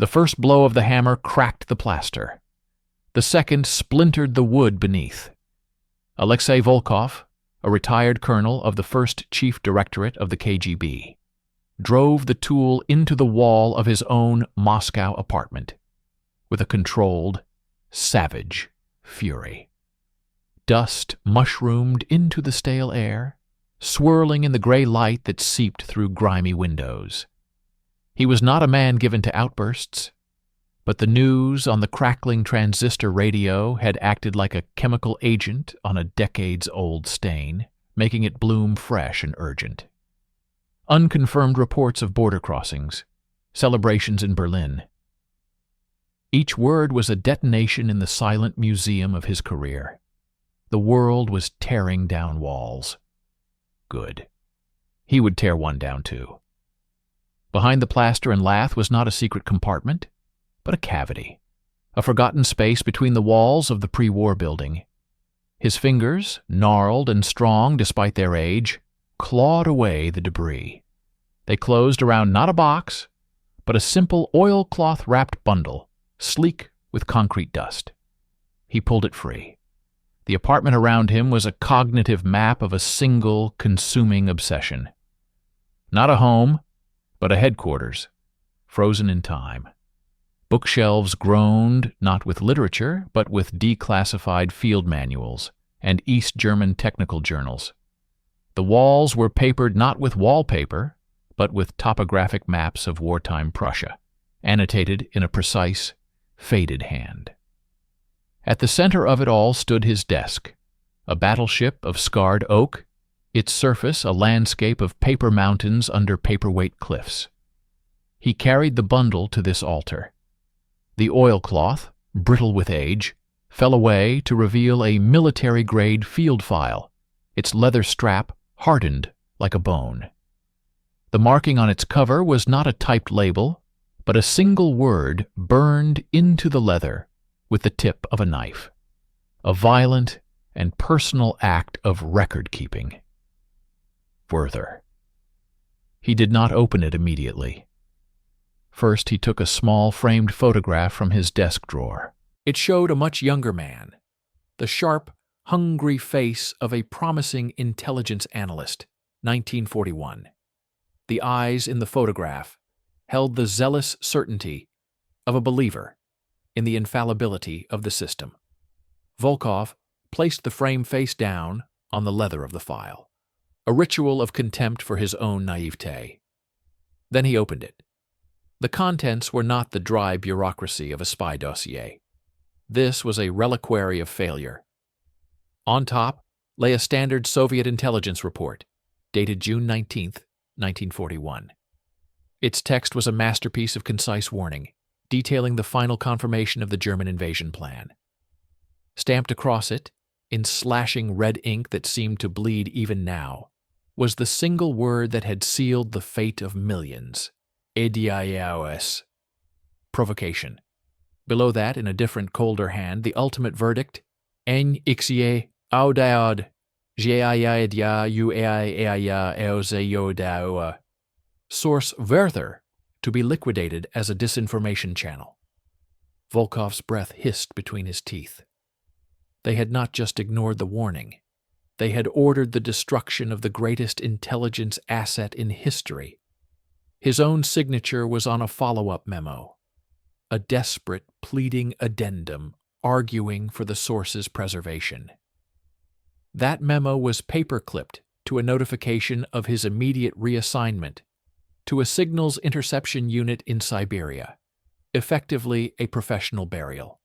The first blow of the hammer cracked the plaster. The second splintered the wood beneath. Alexei Volkov, a retired colonel of the first Chief Directorate of the KGB, drove the tool into the wall of his own Moscow apartment with a controlled, savage fury. Dust mushroomed into the stale air, swirling in the gray light that seeped through grimy windows. He was not a man given to outbursts, but the news on the crackling transistor radio had acted like a chemical agent on a decades-old stain, making it bloom fresh and urgent. Unconfirmed reports of border crossings, celebrations in Berlin. Each word was a detonation in the silent museum of his career. The world was tearing down walls. Good. He would tear one down too. Behind the plaster and lath was not a secret compartment, but a cavity, a forgotten space between the walls of the pre-war building. His fingers, gnarled and strong despite their age, clawed away the debris. They closed around not a box, but a simple oilcloth-wrapped bundle, sleek with concrete dust. He pulled it free. The apartment around him was a cognitive map of a single, consuming obsession. Not a home, but a headquarters, frozen in time. Bookshelves groaned not with literature, but with declassified field manuals and East German technical journals. The walls were papered not with wallpaper, but with topographic maps of wartime Prussia, annotated in a precise, faded hand. At the center of it all stood his desk, a battleship of scarred oak, its surface a landscape of paper mountains under paperweight cliffs. He carried the bundle to this altar. The oilcloth, brittle with age, fell away to reveal a military-grade field file, its leather strap hardened like a bone. The marking on its cover was not a typed label, but a single word burned into the leather with the tip of a knife. A violent and personal act of record-keeping. Werther. He did not open it immediately. First, he took a small framed photograph from his desk drawer. It showed a much younger man, the sharp, hungry face of a promising intelligence analyst, 1941. The eyes in the photograph held the zealous certainty of a believer in the infallibility of the system. Volkov placed the frame face down on the leather of the file, a ritual of contempt for his own naivete. Then he opened it. The contents were not the dry bureaucracy of a spy dossier. This was a reliquary of failure. On top lay a standard Soviet intelligence report, dated June 19, 1941. Its text was a masterpiece of concise warning, detailing the final confirmation of the German invasion plan. Stamped across it, in slashing red ink that seemed to bleed even now, was the single word that had sealed the fate of millions: Ediaos. Provocation. Below that, in a different, colder hand, the ultimate verdict: En ixie audaod jaiadia uaia eoseyodaua. Source Werther, to be liquidated as a disinformation channel. Volkov's breath hissed between his teeth. They had not just ignored the warning. They had ordered the destruction of the greatest intelligence asset in history. His own signature was on a follow-up memo, a desperate, pleading addendum arguing for the source's preservation. That memo was paper-clipped to a notification of his immediate reassignment to a signals interception unit in Siberia, effectively a professional burial.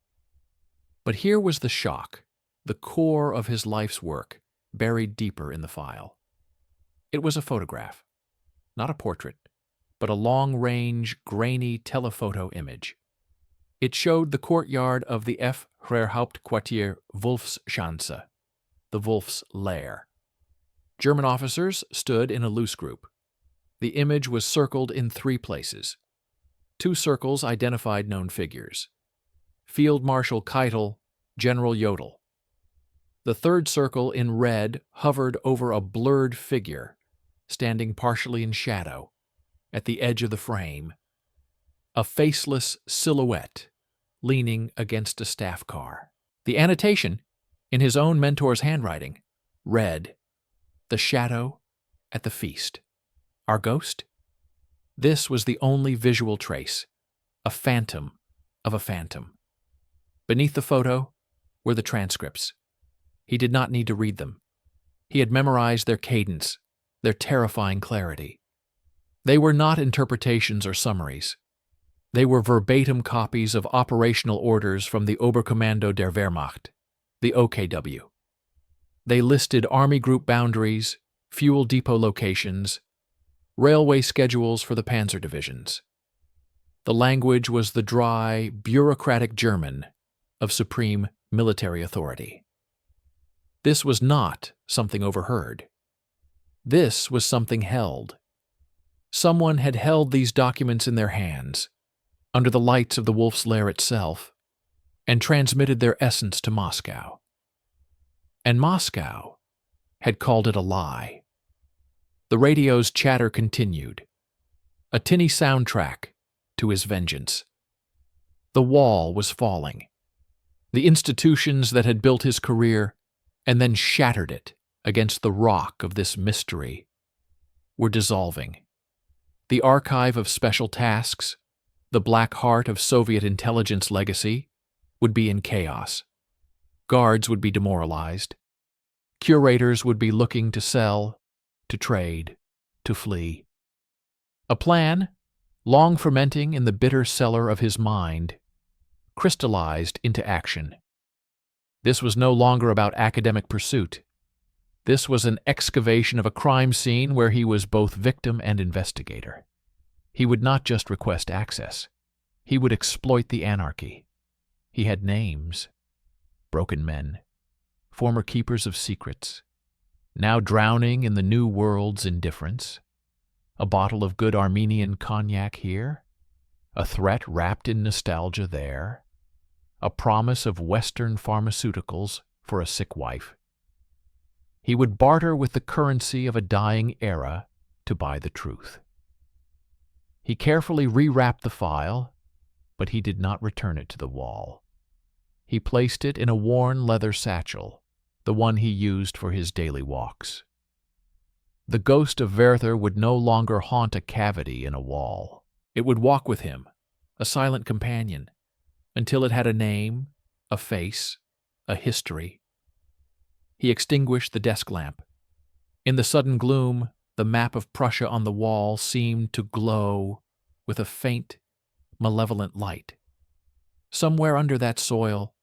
But here was the shock, the core of his life's work, buried deeper in the file. It was a photograph, not a portrait, but a long-range, grainy telephoto image. It showed the courtyard of the F. Hauptquartier Wolfschanze, the Wolf's Lair. German officers stood in a loose group. The image was circled in 3 places. 2 circles identified known figures: Field Marshal Keitel, General Jodl. The 3rd circle in red hovered over a blurred figure, standing partially in shadow, at the edge of the frame. a faceless silhouette leaning against a staff car. The annotation, in his own mentor's handwriting, read, "The shadow at the feast." Our ghost? This was the only visual trace, a phantom of a phantom. Beneath the photo were the transcripts. He did not need to read them. He had memorized their cadence, their terrifying clarity. They were not interpretations or summaries. They were verbatim copies of operational orders from the Oberkommando der Wehrmacht, the OKW. They listed army group boundaries, fuel depot locations, railway schedules for the panzer divisions. The language was the dry, bureaucratic German of supreme military authority. This was not something overheard. This was something held. Someone had held these documents in their hands, under the lights of the Wolf's Lair itself, and transmitted their essence to Moscow. And Moscow had called it a lie. The radio's chatter continued, a tinny soundtrack to his vengeance. The wall was falling. The institutions that had built his career and then shattered it against the rock of this mystery were dissolving. The archive of special tasks, the black heart of Soviet intelligence legacy, would be in chaos. Guards would be demoralized. Curators would be looking to sell, to trade, to flee. A plan, long fermenting in the bitter cellar of his mind, crystallized into action. This was no longer about academic pursuit. This was an excavation of a crime scene where he was both victim and investigator. He would not just request access. He would exploit the anarchy. He had names. Broken men. Former keepers of secrets. Now drowning in the new world's indifference. A bottle of good Armenian cognac here. A threat wrapped in nostalgia there. A promise of Western pharmaceuticals for a sick wife. He would barter with the currency of a dying era to buy the truth. He carefully rewrapped the file, but he did not return it to the wall. He placed it in a worn leather satchel, the one he used for his daily walks. The ghost of Werther would no longer haunt a cavity in a wall. It would walk with him, a silent companion, until it had a name, a face, a history. He extinguished the desk lamp. In the sudden gloom, the map of Prussia on the wall seemed to glow with a faint, malevolent light. Somewhere under that soil,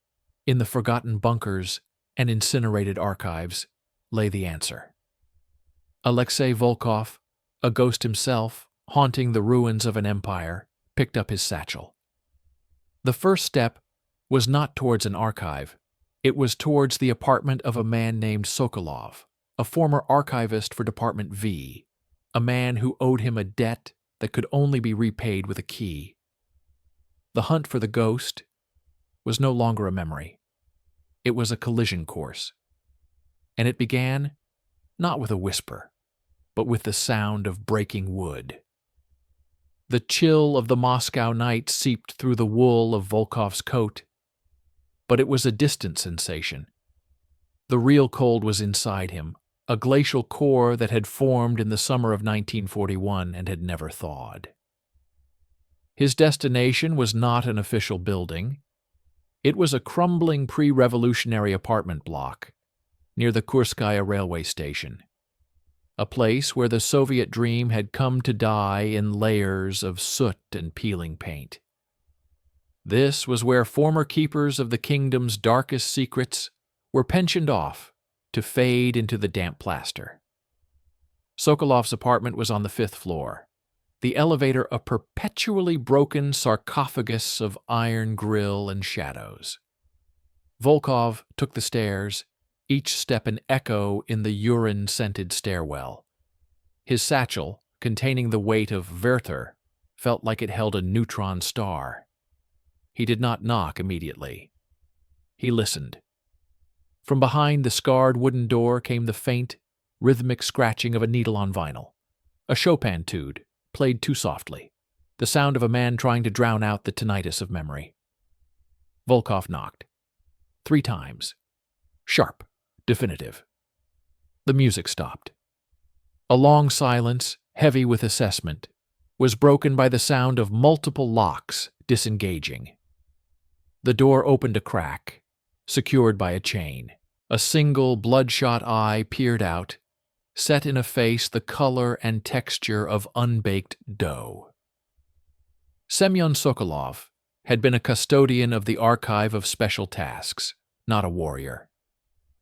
in the forgotten bunkers and incinerated archives, lay the answer. Alexei Volkov, a ghost himself, haunting the ruins of an empire, picked up his satchel. The first step was not towards an archive. It was towards the apartment of a man named Sokolov, a former archivist for Department V, a man who owed him a debt that could only be repaid with a key. The hunt for the ghost was no longer a memory. It was a collision course. And it began not with a whisper, but with the sound of breaking wood. The chill of the Moscow night seeped through the wool of Volkov's coat, but it was a distant sensation. The real cold was inside him, a glacial core that had formed in the summer of 1941 and had never thawed. His destination was not an official building. It was a crumbling pre-revolutionary apartment block near the Kurskaya railway station, a place where the Soviet dream had come to die in layers of soot and peeling paint. This was where former keepers of the kingdom's darkest secrets were pensioned off to fade into the damp plaster. Sokolov's apartment was on the 5th floor, the elevator a perpetually broken sarcophagus of iron grill and shadows. Volkov took the stairs, each step an echo in the urine-scented stairwell. His satchel, containing the weight of Werther, felt like it held a neutron star. He did not knock immediately. He listened. From behind the scarred wooden door came the faint, rhythmic scratching of a needle on vinyl, a Chopin etude, played too softly. the sound of a man trying to drown out the tinnitus of memory. Volkov knocked. 3 times. Sharp, definitive. The music stopped. A long silence, heavy with assessment, was broken by the sound of multiple locks disengaging. The door opened a crack, secured by a chain. A single bloodshot eye peered out, set in a face the color and texture of unbaked dough. Semyon Sokolov had been a custodian of the Archive of Special Tasks, not a warrior.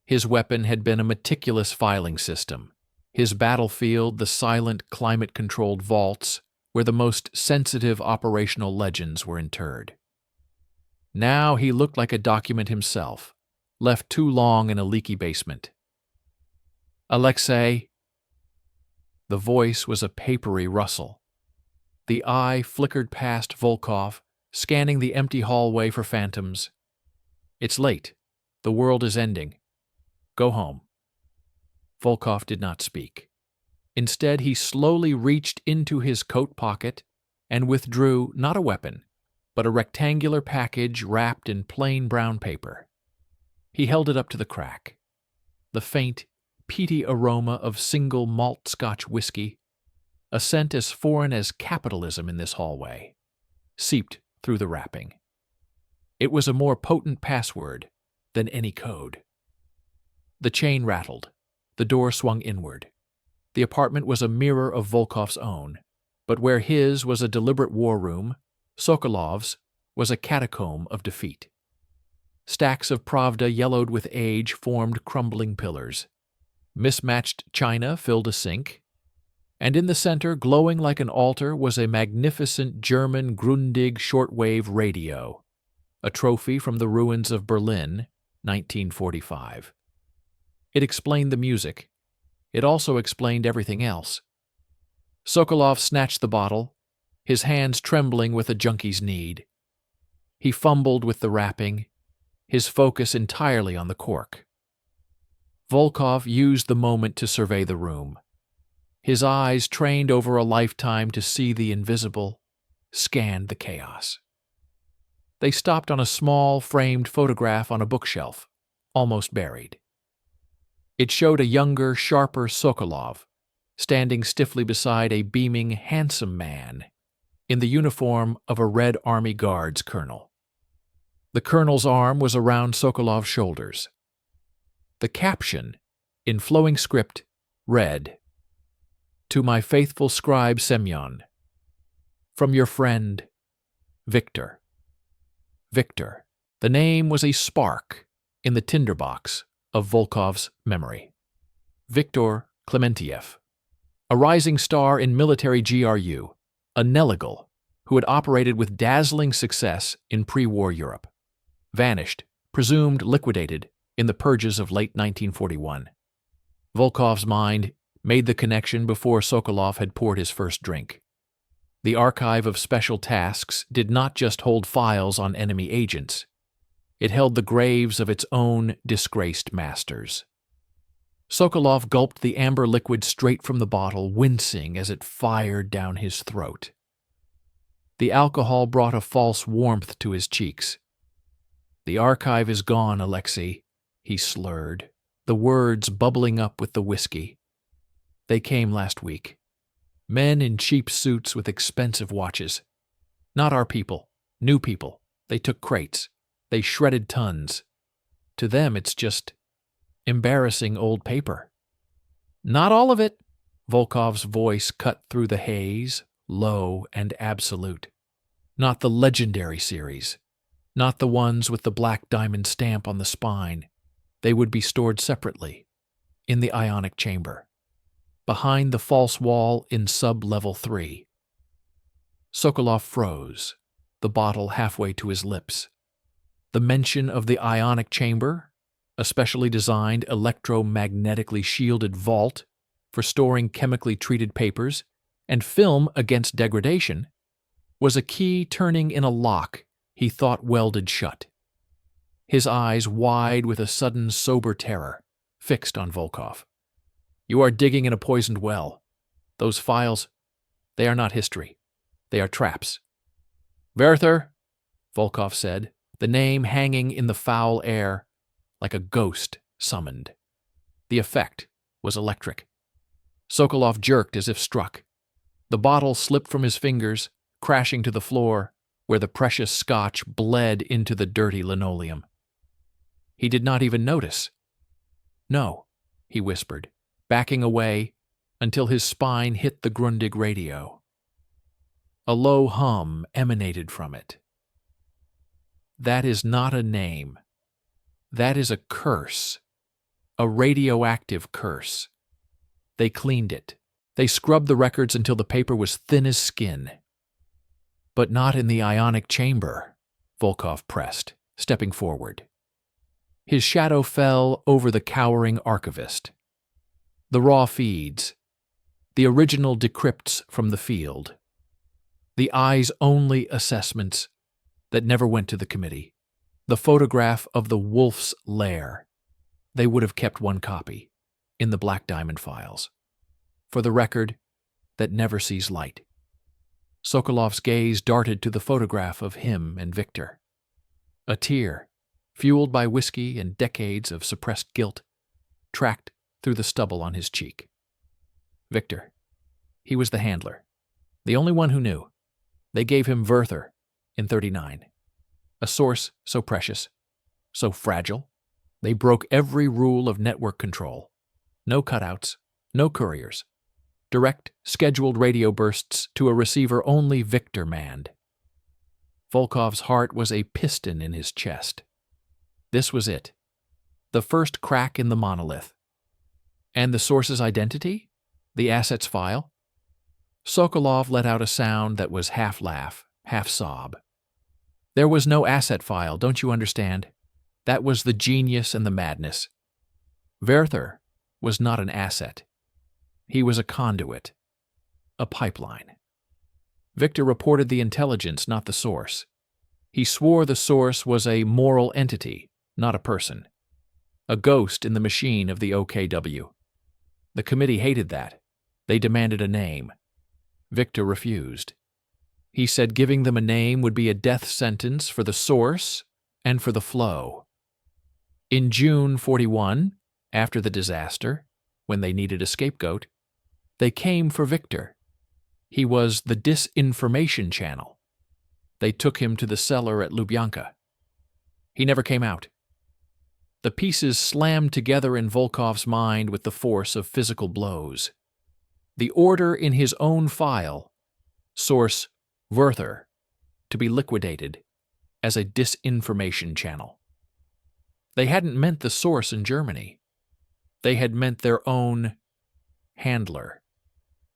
His weapon had been a meticulous filing system, his battlefield the silent climate-controlled vaults where the most sensitive operational legends were interred. Now he looked like a document himself, left too long in a leaky basement. "Alexei." The voice was a papery rustle. The eye flickered past Volkov, scanning the empty hallway for phantoms. "It's late. The world is ending. Go home." Volkov did not speak. Instead, he slowly reached into his coat pocket and withdrew not a weapon, but a rectangular package wrapped in plain brown paper. He held it up to the crack. The faint, peaty aroma of single malt Scotch whiskey, a scent as foreign as capitalism in this hallway, seeped through the wrapping. It was a more potent password than any code. The chain rattled. The door swung inward. The apartment was a mirror of Volkov's own, but where his was a deliberate war room, Sokolov's was a catacomb of defeat. Stacks of Pravda yellowed with age formed crumbling pillars. Mismatched china filled a sink, and in the center, glowing like an altar, was a magnificent German Grundig shortwave radio, a trophy from the ruins of Berlin, 1945. It explained the music. It also explained everything else. Sokolov snatched the bottle, his hands trembling with a junkie's need. He fumbled with the wrapping, his focus entirely on the cork. Volkov used the moment to survey the room. His eyes, trained over a lifetime to see the invisible, scanned the chaos. They stopped on a small, framed photograph on a bookshelf, almost buried. It showed a younger, sharper Sokolov, standing stiffly beside a beaming, handsome man in the uniform of a Red Army Guards colonel. The colonel's arm was around Sokolov's shoulders. The caption, in flowing script, read, "To my faithful scribe Semyon, from your friend, Victor." Victor. The name was a spark in the tinderbox of Volkov's memory. Viktor Klementiev, a rising star in military GRU, a nelegal who had operated with dazzling success in pre-war Europe. Vanished, presumed liquidated, in the purges of late 1941. Volkov's mind made the connection before Sokolov had poured his first drink. The Archive of Special Tasks did not just hold files on enemy agents. It held the graves of its own disgraced masters. Sokolov gulped the amber liquid straight from the bottle, wincing as it fired down his throat. The alcohol brought a false warmth to his cheeks. "The archive is gone, Alexei," he slurred, the words bubbling up with the whiskey. "They came last week. Men in cheap suits with expensive watches. Not our people, new people. They took crates. They shredded tons. To them, it's just embarrassing old paper." "Not all of it," Volkov's voice cut through the haze, low and absolute. "Not the legendary series. Not the ones with the black diamond stamp on the spine. They would be stored separately, in the ionic chamber, behind the false wall in sub-level 3. Sokolov froze, the bottle halfway to his lips. The mention of the ionic chamber, a specially designed electromagnetically shielded vault for storing chemically treated papers and film against degradation, was a key turning in a lock he thought welded shut. His eyes, wide with a sudden sober terror, fixed on Volkov. "You are digging in a poisoned well. Those files, they are not history. They are traps. "Werther," Volkov said, the name hanging in the foul air, like a ghost summoned. The effect was electric. Sokolov jerked as if struck. The bottle slipped from his fingers, crashing to the floor, where the precious scotch bled into the dirty linoleum. He did not even notice. "No," he whispered, backing away until his spine hit the Grundig radio. A low hum emanated from it. "That is not a name. That is a curse. A radioactive curse. They cleaned it. They scrubbed the records until the paper was thin as skin." "But not in the ionic chamber," Volkov pressed, stepping forward. His shadow fell over the cowering archivist. The raw feeds, the original decrypts from the field, the eyes-only assessments that never went to the committee, the photograph of the wolf's lair. They would have kept one copy, in the Black Diamond files, for the record that never sees light. Sokolov's gaze darted to the photograph of him and Victor. A tear, fueled by whiskey and decades of suppressed guilt, tracked through the stubble on his cheek. Victor. He was the handler, the only one who knew. They gave him Werther in '39, a source so precious, so fragile, they broke every rule of network control. No cutouts, no couriers. Direct, scheduled radio bursts to a receiver only Victor manned. Volkov's heart was a piston in his chest. This was it. The first crack in the monolith. And the source's identity? The assets file? Sokolov let out a sound that was half laugh, half sob. There was no asset file, don't you understand? That was the genius and the madness. Werther was not an asset. He was a conduit, a pipeline. Victor reported the intelligence, not the source. He swore the source was a moral entity, not a person. A ghost in the machine of the OKW. The committee hated that. They demanded a name. Victor refused. He said giving them a name would be a death sentence for the source and for the flow. In June '41, after the disaster, when they needed a scapegoat, they came for Victor. He was the disinformation channel. They took him to the cellar at Lubyanka. He never came out. The pieces slammed together in Volkov's mind with the force of physical blows. The order in his own file, source Werther, to be liquidated as a disinformation channel. They hadn't meant the source in Germany. They had meant their own handler,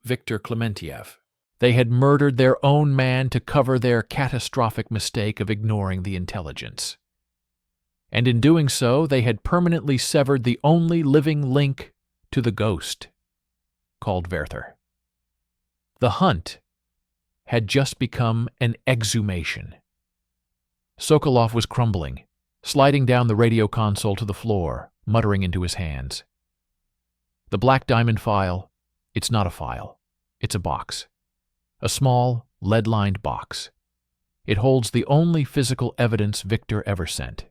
Viktor Klementiev. They had murdered their own man to cover their catastrophic mistake of ignoring the intelligence. And in doing so, they had permanently severed the only living link to the ghost, called Werther. The hunt had just become an exhumation. Sokolov was crumbling, sliding down the radio console to the floor, muttering into his hands. The Black Diamond file, it's not a file, it's a box. A small, lead-lined box. It holds the only physical evidence Victor ever sent.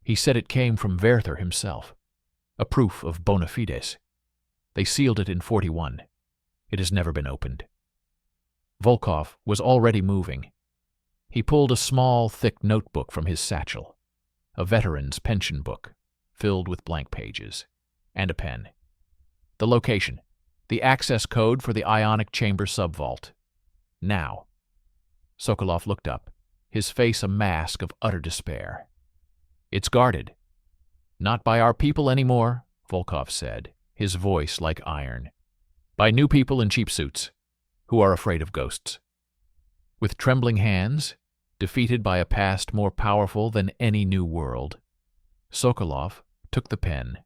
He said it came from Werther himself, a proof of bona fides. They sealed it in '41. It has never been opened. Volkov was already moving. He pulled a small, thick notebook from his satchel, a veteran's pension book, filled with blank pages, and a pen. The location, the access code for the ionic chamber subvault. Now. Sokolov looked up, his face a mask of utter despair. It's guarded. Not by our people anymore, Volkov said, his voice like iron. By new people in cheap suits, who are afraid of ghosts. With trembling hands, defeated by a past more powerful than any new world, Sokolov took the pen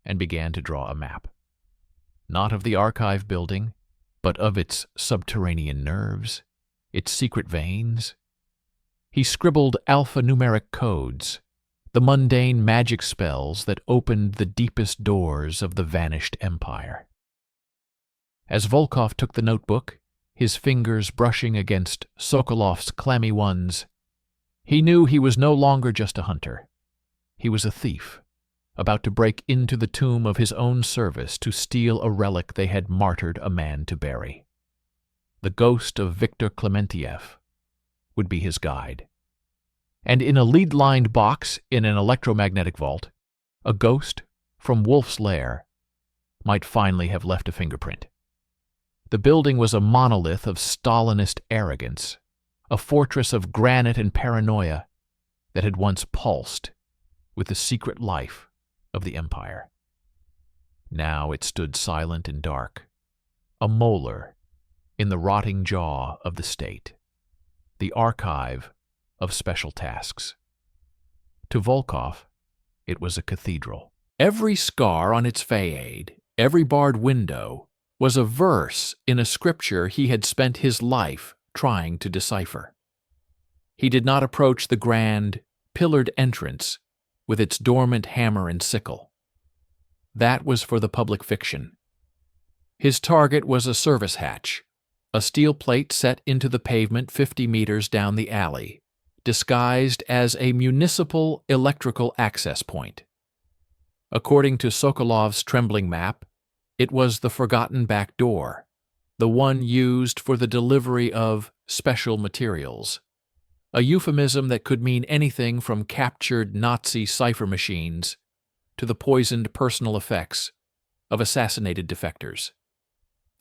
and began to draw a map. Not of the archive building, but of its subterranean nerves, its secret veins. He scribbled alphanumeric codes, the mundane magic spells that opened the deepest doors of the vanished empire. As Volkov took the notebook, his fingers brushing against Sokolov's clammy ones. He knew he was no longer just a hunter. He was a thief, about to break into the tomb of his own service to steal a relic they had martyred a man to bury. The ghost of Viktor Klementiev would be his guide. And in a lead-lined box in an electromagnetic vault, a ghost from Wolf's Lair might finally have left a fingerprint. The building was a monolith of Stalinist arrogance, a fortress of granite and paranoia that had once pulsed with the secret life of the empire. Now it stood silent and dark, a molar in the rotting jaw of the state, the archive of special tasks. To Volkov, it was a cathedral. Every scar on its facade, every barred window, was a verse in a scripture he had spent his life trying to decipher. He did not approach the grand, pillared entrance with its dormant hammer and sickle. That was for the public fiction. His target was a service hatch, a steel plate set into the pavement 50 meters down the alley, disguised as a municipal electrical access point. According to Sokolov's trembling map, it was the forgotten back door, the one used for the delivery of special materials, a euphemism that could mean anything from captured Nazi cipher machines to the poisoned personal effects of assassinated defectors.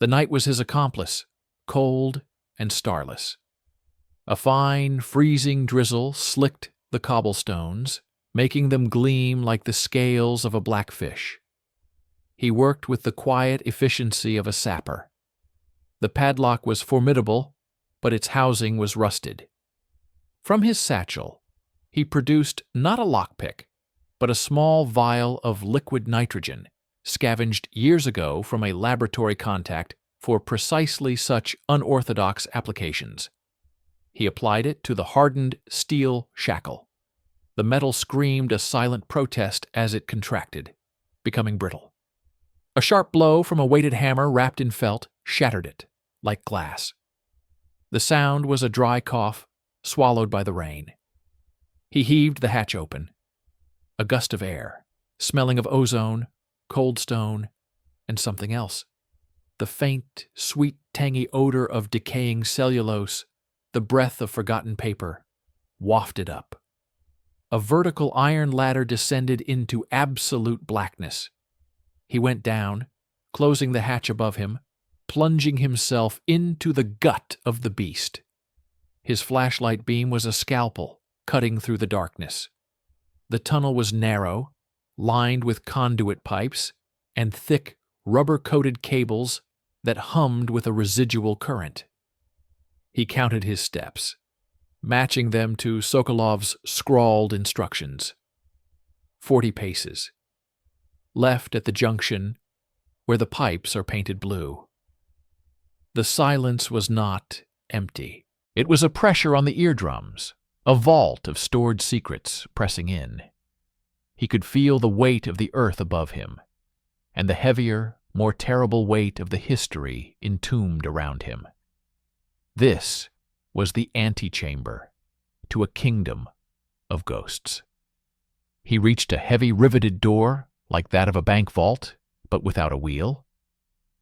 The night was his accomplice, cold and starless. A fine, freezing drizzle slicked the cobblestones, making them gleam like the scales of a blackfish. He worked with the quiet efficiency of a sapper. The padlock was formidable, but its housing was rusted. From his satchel, he produced not a lockpick, but a small vial of liquid nitrogen, scavenged years ago from a laboratory contact for precisely such unorthodox applications. He applied it to the hardened steel shackle. The metal screamed a silent protest as it contracted, becoming brittle. A sharp blow from a weighted hammer wrapped in felt shattered it, like glass. The sound was a dry cough, swallowed by the rain. He heaved the hatch open. A gust of air, smelling of ozone, cold stone, and something else. The faint, sweet, tangy odor of decaying cellulose, the breath of forgotten paper, wafted up. A vertical iron ladder descended into absolute blackness. He went down, closing the hatch above him, plunging himself into the gut of the beast. His flashlight beam was a scalpel, cutting through the darkness. The tunnel was narrow, lined with conduit pipes and thick, rubber-coated cables that hummed with a residual current. He counted his steps, matching them to Sokolov's scrawled instructions. 40 paces. Left at the junction where the pipes are painted blue. The silence was not empty. It was a pressure on the eardrums, a vault of stored secrets pressing in. He could feel the weight of the earth above him, and the heavier, more terrible weight of the history entombed around him. This was the antechamber to a kingdom of ghosts. He reached a heavy riveted door like that of a bank vault, but without a wheel.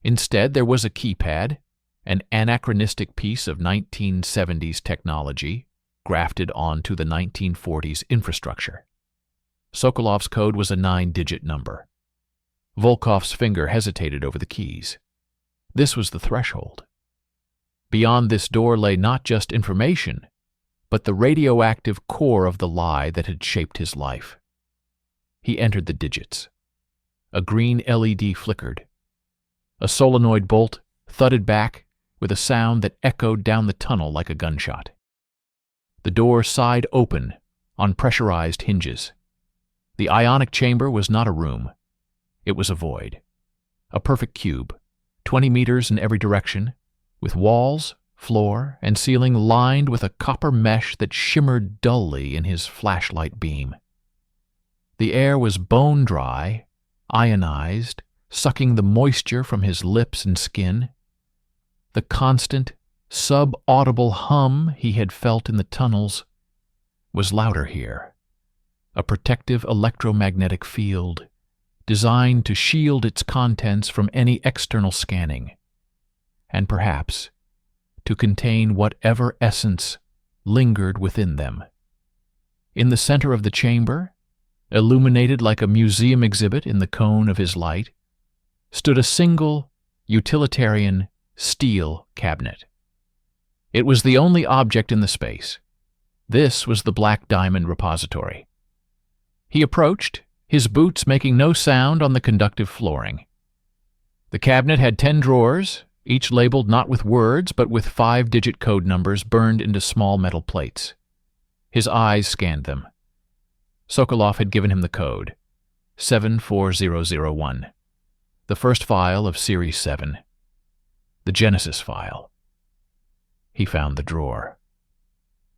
Instead, there was a keypad, an anachronistic piece of 1970s technology grafted onto the 1940s infrastructure. Sokolov's code was a 9-digit number. Volkov's finger hesitated over the keys. This was the threshold. Beyond this door lay not just information, but the radioactive core of the lie that had shaped his life. He entered the digits. A green LED flickered. A solenoid bolt thudded back with a sound that echoed down the tunnel like a gunshot. The door sighed open on pressurized hinges. The ionic chamber was not a room. It was a void. A perfect cube, 20 meters in every direction, with walls, floor, and ceiling lined with a copper mesh that shimmered dully in his flashlight beam. The air was bone-dry, ionized, sucking the moisture from his lips and skin. The constant, sub-audible hum he had felt in the tunnels was louder here, a protective electromagnetic field designed to shield its contents from any external scanning, and perhaps to contain whatever essence lingered within them. In the center of the chamber, illuminated like a museum exhibit in the cone of his light, stood a single, utilitarian steel cabinet. It was the only object in the space. This was the Black Diamond repository. He approached, his boots making no sound on the conductive flooring. The cabinet had 10 drawers, each labeled not with words but with 5-digit code numbers burned into small metal plates. His eyes scanned them. Sokolov had given him the code, 74001, the first file of Series 7, the Genesis file. He found the drawer.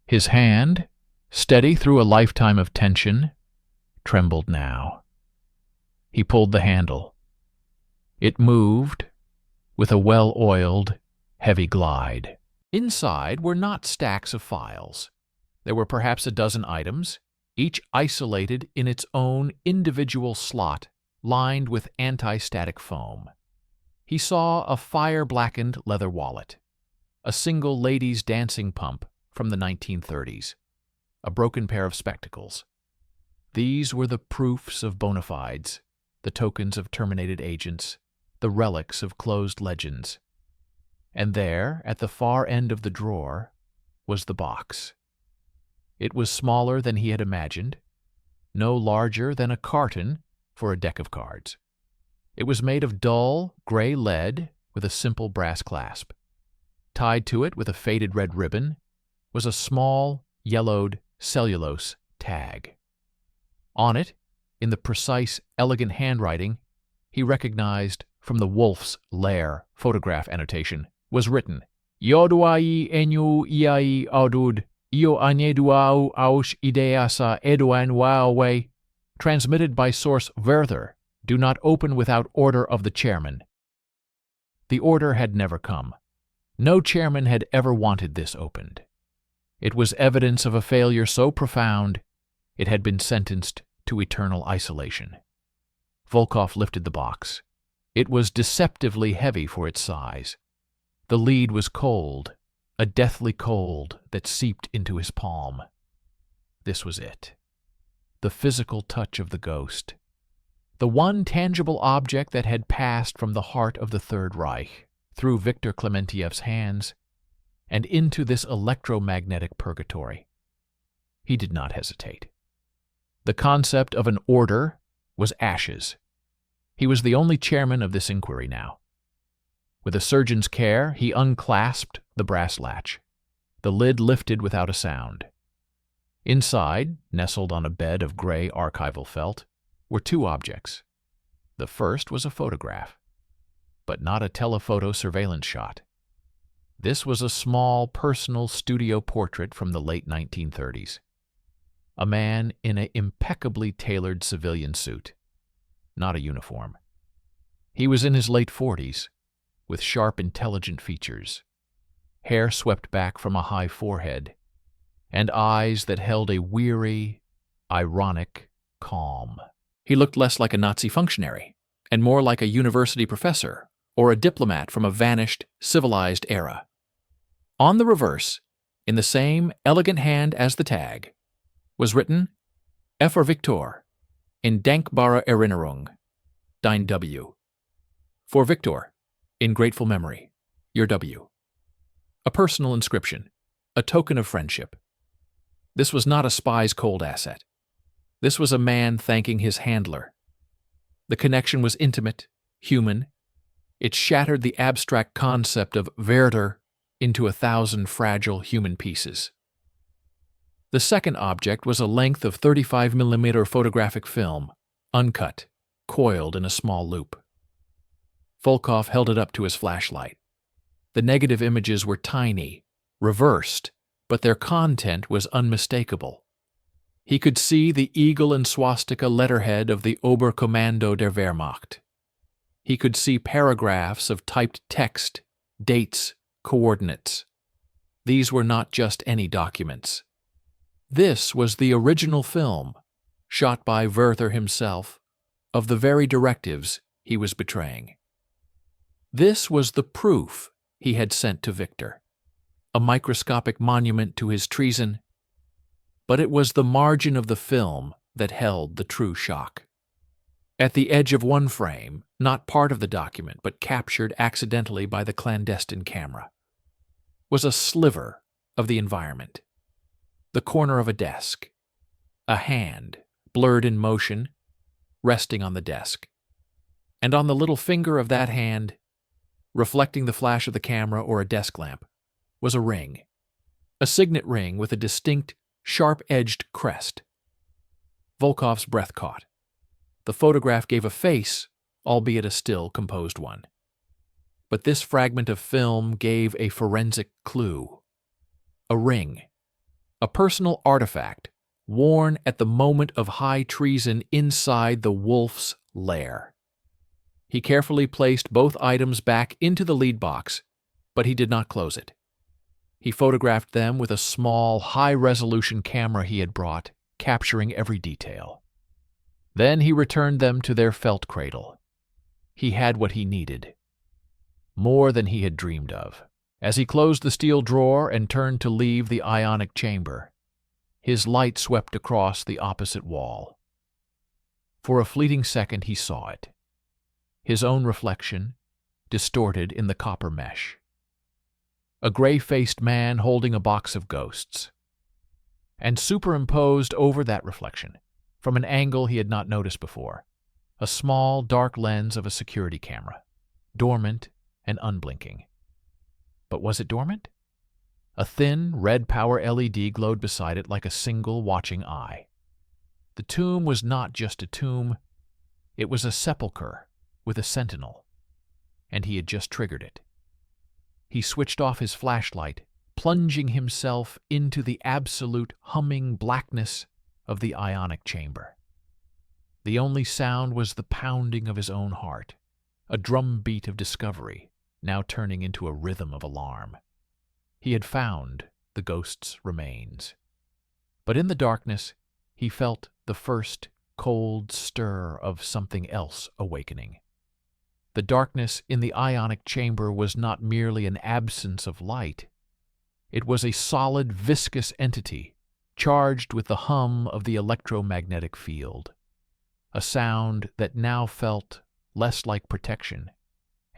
His hand, steady through a lifetime of tension, trembled now. He pulled the handle. It moved with a well-oiled, heavy glide. Inside were not stacks of files. There were perhaps a dozen items, each isolated in its own individual slot, lined with anti-static foam. He saw a fire-blackened leather wallet, a single ladies' dancing pump from the 1930s, a broken pair of spectacles. These were the proofs of bona fides, the tokens of terminated agents, the relics of closed legends. And there, at the far end of the drawer, was the box. It was smaller than he had imagined, no larger than a carton for a deck of cards. It was made of dull, gray lead with a simple brass clasp. Tied to it with a faded red ribbon was a small, yellowed cellulose tag. On it, in the precise, elegant handwriting he recognized from the Wolf's Lair photograph annotation, was written, Yoduai enyu iai audud, io aneduau aus ideasa eduan wawe, transmitted by source Werther, do not open without order of the chairman. The order had never come. No chairman had ever wanted this opened. It was evidence of a failure so profound it had been sentenced to eternal isolation. Volkov lifted the box. It was deceptively heavy for its size. The lead was cold, a deathly cold that seeped into his palm. This was it. The physical touch of the ghost. The one tangible object that had passed from the heart of the Third Reich, through Viktor Klementiev's hands, and into this electromagnetic purgatory. He did not hesitate. The concept of an order was ashes. He was the only chairman of this inquiry now. With a surgeon's care, he unclasped the brass latch. The lid lifted without a sound. Inside, nestled on a bed of gray archival felt, were two objects. The first was a photograph, but not a telephoto surveillance shot. This was a small personal studio portrait from the late 1930s. A man in an impeccably tailored civilian suit, not a uniform. He was in his late 40s, with sharp, intelligent features, hair swept back from a high forehead, and eyes that held a weary, ironic calm. He looked less like a Nazi functionary, and more like a university professor or a diplomat from a vanished, civilized era. On the reverse, in the same elegant hand as the tag, was written, Für Viktor, in dankbare Erinnerung, dein W. For Viktor, in grateful memory, your W. A personal inscription, a token of friendship. This was not a spy's cold asset. This was a man thanking his handler. The connection was intimate, human. It shattered the abstract concept of Werther into 1,000 fragile human pieces. The second object was a length of 35mm photographic film, uncut, coiled in a small loop. Volkov held it up to his flashlight. The negative images were tiny, reversed, but their content was unmistakable. He could see the eagle and swastika letterhead of the Oberkommando der Wehrmacht. He could see paragraphs of typed text, dates, coordinates. These were not just any documents. This was the original film, shot by Werther himself, of the very directives he was betraying. This was the proof he had sent to Victor, a microscopic monument to his treason, but it was the margin of the film that held the true shock. At the edge of one frame, not part of the document but captured accidentally by the clandestine camera, was a sliver of the environment, the corner of a desk, a hand, blurred in motion, resting on the desk, and on the little finger of that hand, reflecting the flash of the camera or a desk lamp, was a ring, a signet ring with a distinct, sharp-edged crest. Volkov's breath caught. The photograph gave a face, albeit a still, composed one. But this fragment of film gave a forensic clue. A ring, a personal artifact, worn at the moment of high treason inside the wolf's lair. He carefully placed both items back into the lead box, but he did not close it. He photographed them with a small, high-resolution camera he had brought, capturing every detail. Then he returned them to their felt cradle. He had what he needed, more than he had dreamed of. As he closed the steel drawer and turned to leave the ionic chamber, his light swept across the opposite wall. For a fleeting second he saw it, his own reflection, distorted in the copper mesh. A gray-faced man holding a box of ghosts. And superimposed over that reflection, from an angle he had not noticed before, a small, dark lens of a security camera, dormant and unblinking. But was it dormant? A thin, red power LED glowed beside it like a single watching eye. The tomb was not just a tomb, it was a sepulchre with a sentinel, and he had just triggered it. He switched off his flashlight, plunging himself into the absolute humming blackness of the ionic chamber. The only sound was the pounding of his own heart, a drumbeat of discovery, now turning into a rhythm of alarm. He had found the ghost's remains. But in the darkness, he felt the first cold stir of something else awakening. The darkness in the ionic chamber was not merely an absence of light. It was a solid, viscous entity, charged with the hum of the electromagnetic field, a sound that now felt less like protection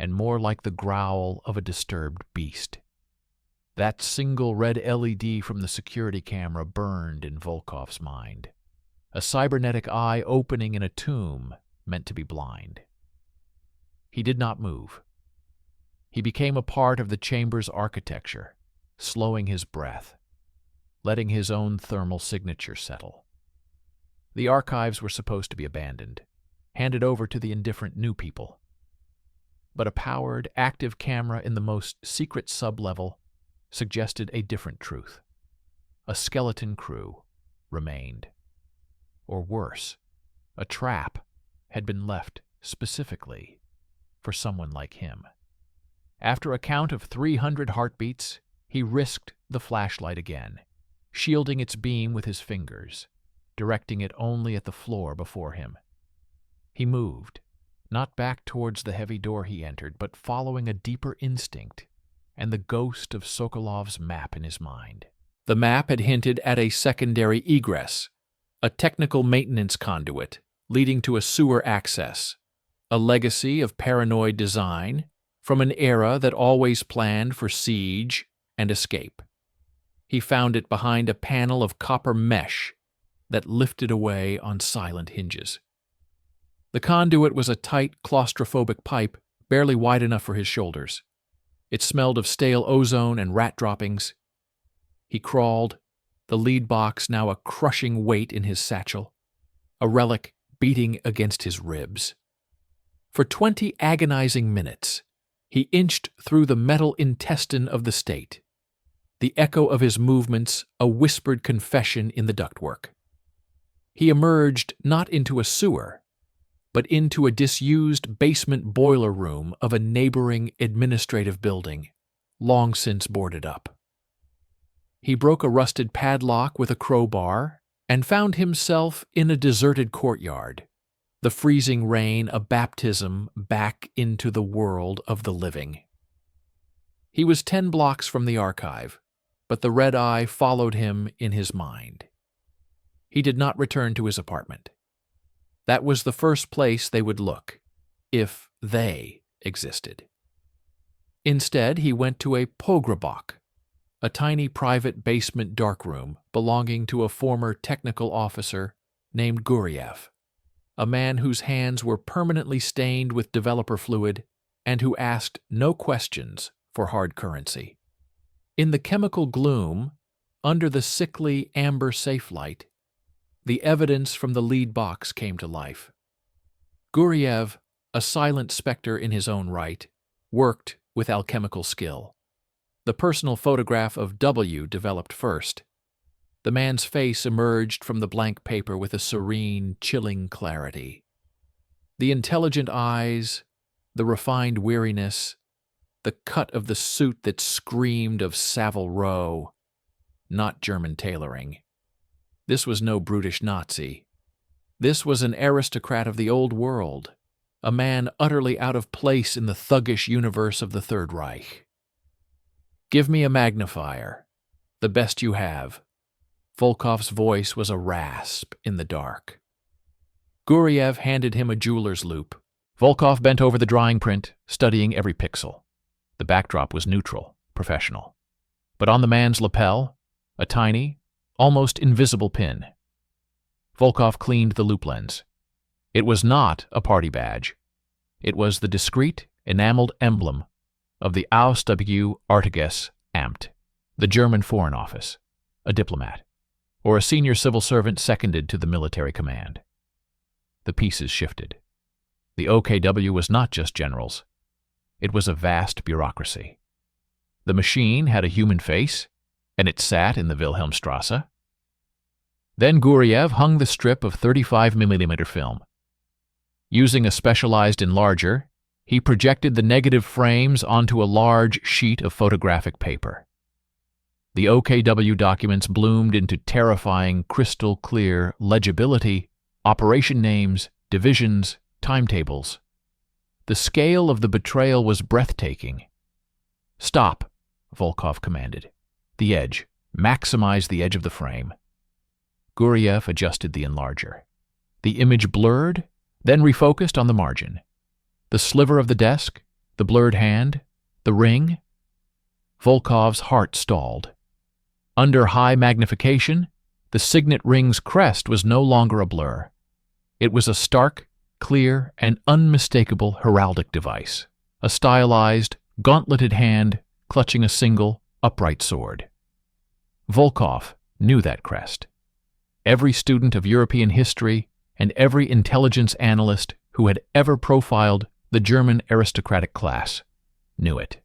and more like the growl of a disturbed beast. That single red LED from the security camera burned in Volkov's mind, a cybernetic eye opening in a tomb meant to be blind. He did not move. He became a part of the chamber's architecture, slowing his breath, letting his own thermal signature settle. The archives were supposed to be abandoned, handed over to the indifferent new people. But a powered, active camera in the most secret sub-level suggested a different truth. A skeleton crew remained. Or worse, a trap had been left specifically for someone like him. After a count of 300 heartbeats, he risked the flashlight again, shielding its beam with his fingers, directing it only at the floor before him. He moved, not back towards the heavy door he entered, but following a deeper instinct and the ghost of Sokolov's map in his mind. The map had hinted at a secondary egress, a technical maintenance conduit leading to a sewer access, a legacy of paranoid design from an era that always planned for siege and escape. He found it behind a panel of copper mesh that lifted away on silent hinges. The conduit was a tight, claustrophobic pipe, barely wide enough for his shoulders. It smelled of stale ozone and rat droppings. He crawled, the lead box now a crushing weight in his satchel, a relic beating against his ribs. For 20 agonizing minutes, he inched through the metal intestine of the state, the echo of his movements a whispered confession in the ductwork. He emerged not into a sewer, but into a disused basement boiler room of a neighboring administrative building, long since boarded up. He broke a rusted padlock with a crowbar and found himself in a deserted courtyard, the freezing rain a baptism back into the world of the living. He was 10 blocks from the archive, but the red eye followed him in his mind. He did not return to his apartment. That was the first place they would look, if they existed. Instead, he went to a pogrebok, a tiny private basement darkroom belonging to a former technical officer named Guriev, a man whose hands were permanently stained with developer fluid and who asked no questions for hard currency. In the chemical gloom, under the sickly amber safe light, the evidence from the lead box came to life. Guriev, a silent specter in his own right, worked with alchemical skill. The personal photograph of W developed first. The man's face emerged from the blank paper with a serene, chilling clarity. The intelligent eyes, the refined weariness, the cut of the suit that screamed of Savile Row, not German tailoring. This was no brutish Nazi. This was an aristocrat of the old world, a man utterly out of place in the thuggish universe of the Third Reich. "Give me a magnifier, the best you have." Volkov's voice was a rasp in the dark. Guriev handed him a jeweler's loupe. Volkov bent over the drawing print, studying every pixel. The backdrop was neutral, professional. But on the man's lapel, a tiny, almost invisible pin. Volkov cleaned the loupe lens. It was not a party badge. It was the discreet, enameled emblem of the Auswärtiges Amt, the German Foreign Office, a diplomat, or a senior civil servant seconded to the military command. The pieces shifted. The OKW was not just generals. It was a vast bureaucracy. The machine had a human face, and it sat in the Wilhelmstrasse. Then Guriev hung the strip of 35mm film. Using a specialized enlarger, he projected the negative frames onto a large sheet of photographic paper. The OKW documents bloomed into terrifying, crystal-clear legibility, operation names, divisions, timetables. The scale of the betrayal was breathtaking. "Stop," Volkov commanded. "The edge. Maximize the edge of the frame." Guriev adjusted the enlarger. The image blurred, then refocused on the margin. The sliver of the desk, the blurred hand, the ring. Volkov's heart stalled. Under high magnification, the signet ring's crest was no longer a blur. It was a stark, clear, and unmistakable heraldic device, a stylized, gauntleted hand clutching a single, upright sword. Volkov knew that crest. Every student of European history and every intelligence analyst who had ever profiled the German aristocratic class knew it.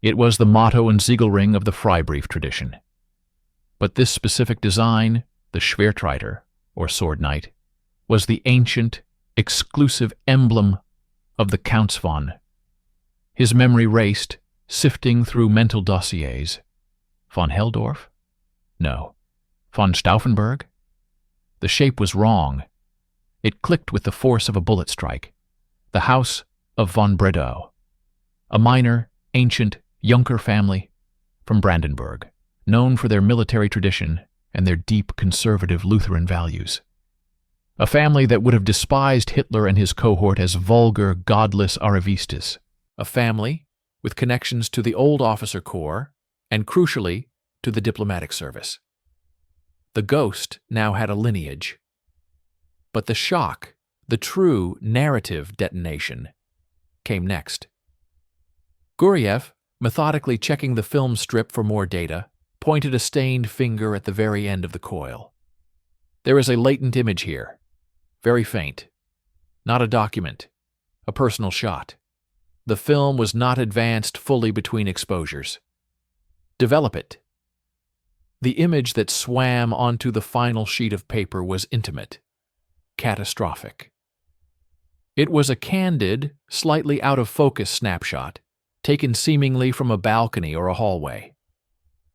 It was the motto and Siegelring of the Freibrief tradition. But this specific design, the Schwertreiter, or Sword Knight, was the ancient, exclusive emblem of the Counts-von. His memory raced, sifting through mental dossiers. Von Helldorf? No. Von Stauffenberg? The shape was wrong. It clicked with the force of a bullet strike. The house of von Bredow. A minor, ancient Junker family from Brandenburg, known for their military tradition and their deep conservative Lutheran values. A family that would have despised Hitler and his cohort as vulgar, godless arrivistas. A family with connections to the old officer corps and, crucially, to the diplomatic service. The ghost now had a lineage. But the shock, the true narrative detonation, came next. Guriev, methodically checking the film strip for more data, pointed a stained finger at the very end of the coil. There is a latent image here. Very faint. Not a document. A personal shot. The film was not advanced fully between exposures. Develop it. The image that swam onto the final sheet of paper was intimate. Catastrophic. It was a candid, slightly out-of-focus snapshot, taken seemingly from a balcony or a hallway.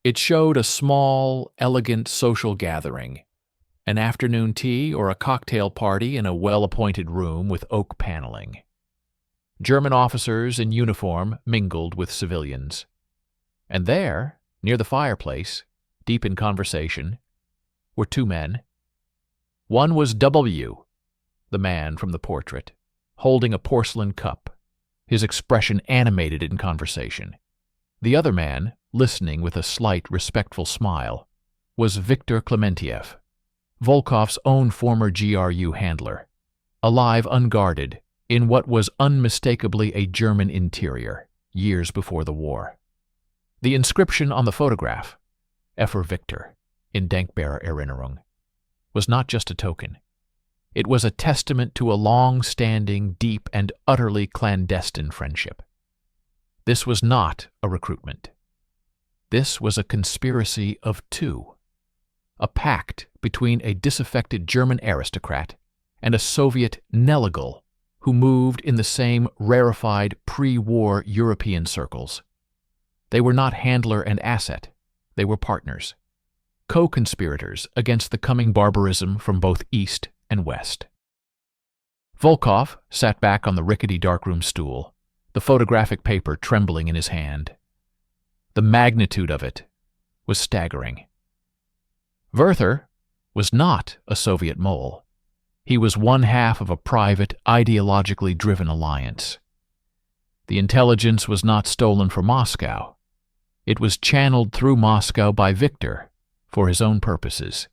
It showed a small, elegant social gathering, an afternoon tea or a cocktail party in a well-appointed room with oak paneling. German officers in uniform mingled with civilians. And there, near the fireplace, deep in conversation, were two men. One was W., the man from the portrait, holding a porcelain cup, his expression animated in conversation. The other man, listening with a slight, respectful smile, was Viktor Klementiev, Volkov's own former GRU handler, alive unguarded in what was unmistakably a German interior, years before the war. The inscription on the photograph, Effer Viktor, in Dankbare Erinnerung, was not just a token. It was a testament to a long-standing, deep, and utterly clandestine friendship. This was not a recruitment. This was a conspiracy of two, a pact between a disaffected German aristocrat and a Soviet nelegal who moved in the same rarefied pre-war European circles. They were not handler and asset, they were partners, co-conspirators against the coming barbarism from both East and West. Volkov sat back on the rickety darkroom stool, the photographic paper trembling in his hand. The magnitude of it was staggering. Werther was not a Soviet mole. He was one half of a private, ideologically driven alliance. The intelligence was not stolen from Moscow. It was channeled through Moscow by Viktor for his own purposes,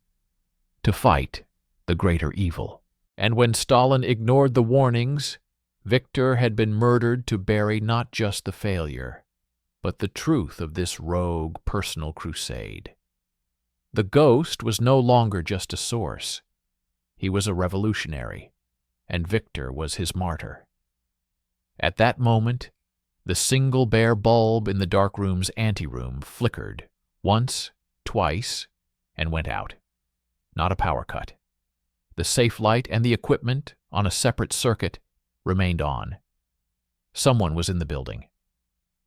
to fight the greater evil. And when Stalin ignored the warnings, Viktor had been murdered to bury not just the failure, but the truth of this rogue personal crusade. The ghost was no longer just a source. He was a revolutionary, and Viktor was his martyr. At that moment, the single bare bulb in the darkroom's anteroom flickered once, twice, and went out. Not a power cut. The safe light and the equipment, on a separate circuit, remained on. Someone was in the building.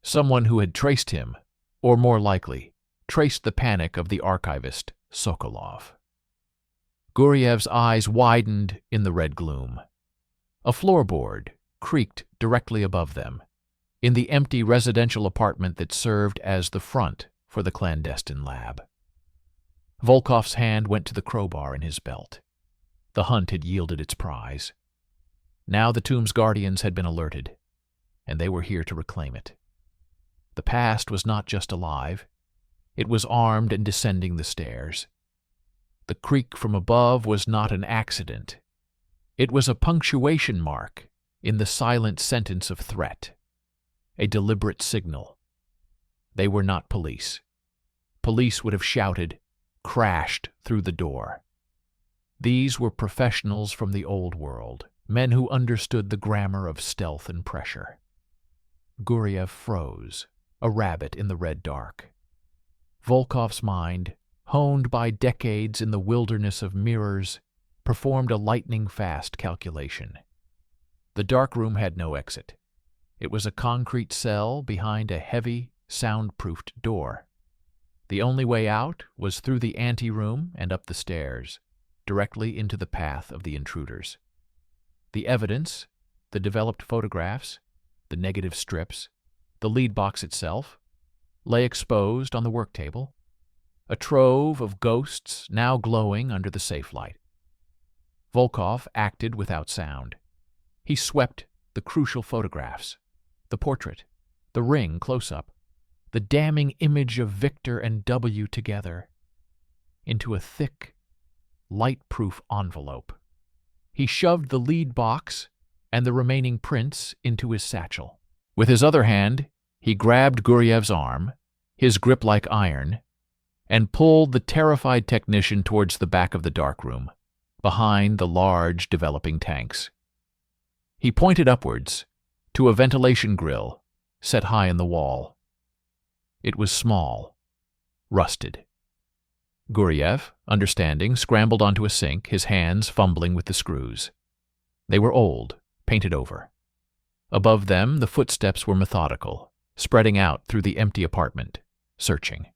Someone who had traced him, or more likely, traced the panic of the archivist Sokolov. Guriev's eyes widened in the red gloom. A floorboard creaked directly above them, in the empty residential apartment that served as the front for the clandestine lab. Volkov's hand went to the crowbar in his belt. The hunt had yielded its prize. Now the tomb's guardians had been alerted, and they were here to reclaim it. The past was not just alive. It was armed and descending the stairs. The creak from above was not an accident. It was a punctuation mark in the silent sentence of threat, a deliberate signal. They were not police. Police would have shouted, crashed through the door. These were professionals from the old world, men who understood the grammar of stealth and pressure. Guriev froze, a rabbit in the red dark. Volkov's mind, honed by decades in the wilderness of mirrors, performed a lightning-fast calculation. The darkroom had no exit. It was a concrete cell behind a heavy, soundproofed door. The only way out was through the anteroom and up the stairs, directly into the path of the intruders. The evidence, the developed photographs, the negative strips, the lead box itself, lay exposed on the work table, a trove of ghosts now glowing under the safe light. Volkov acted without sound. He swept the crucial photographs, the portrait, the ring close-up, the damning image of Viktor and W together, into a thick, light-proof envelope. He shoved the lead box and the remaining prints into his satchel. With his other hand, he grabbed Guriev's arm, his grip like iron, and pulled the terrified technician towards the back of the darkroom, behind the large developing tanks. He pointed upwards, to a ventilation grill set high in the wall. It was small, rusted. Guriev, understanding, scrambled onto a sink, his hands fumbling with the screws. They were old, painted over. Above them, the footsteps were methodical, spreading out through the empty apartment, searching.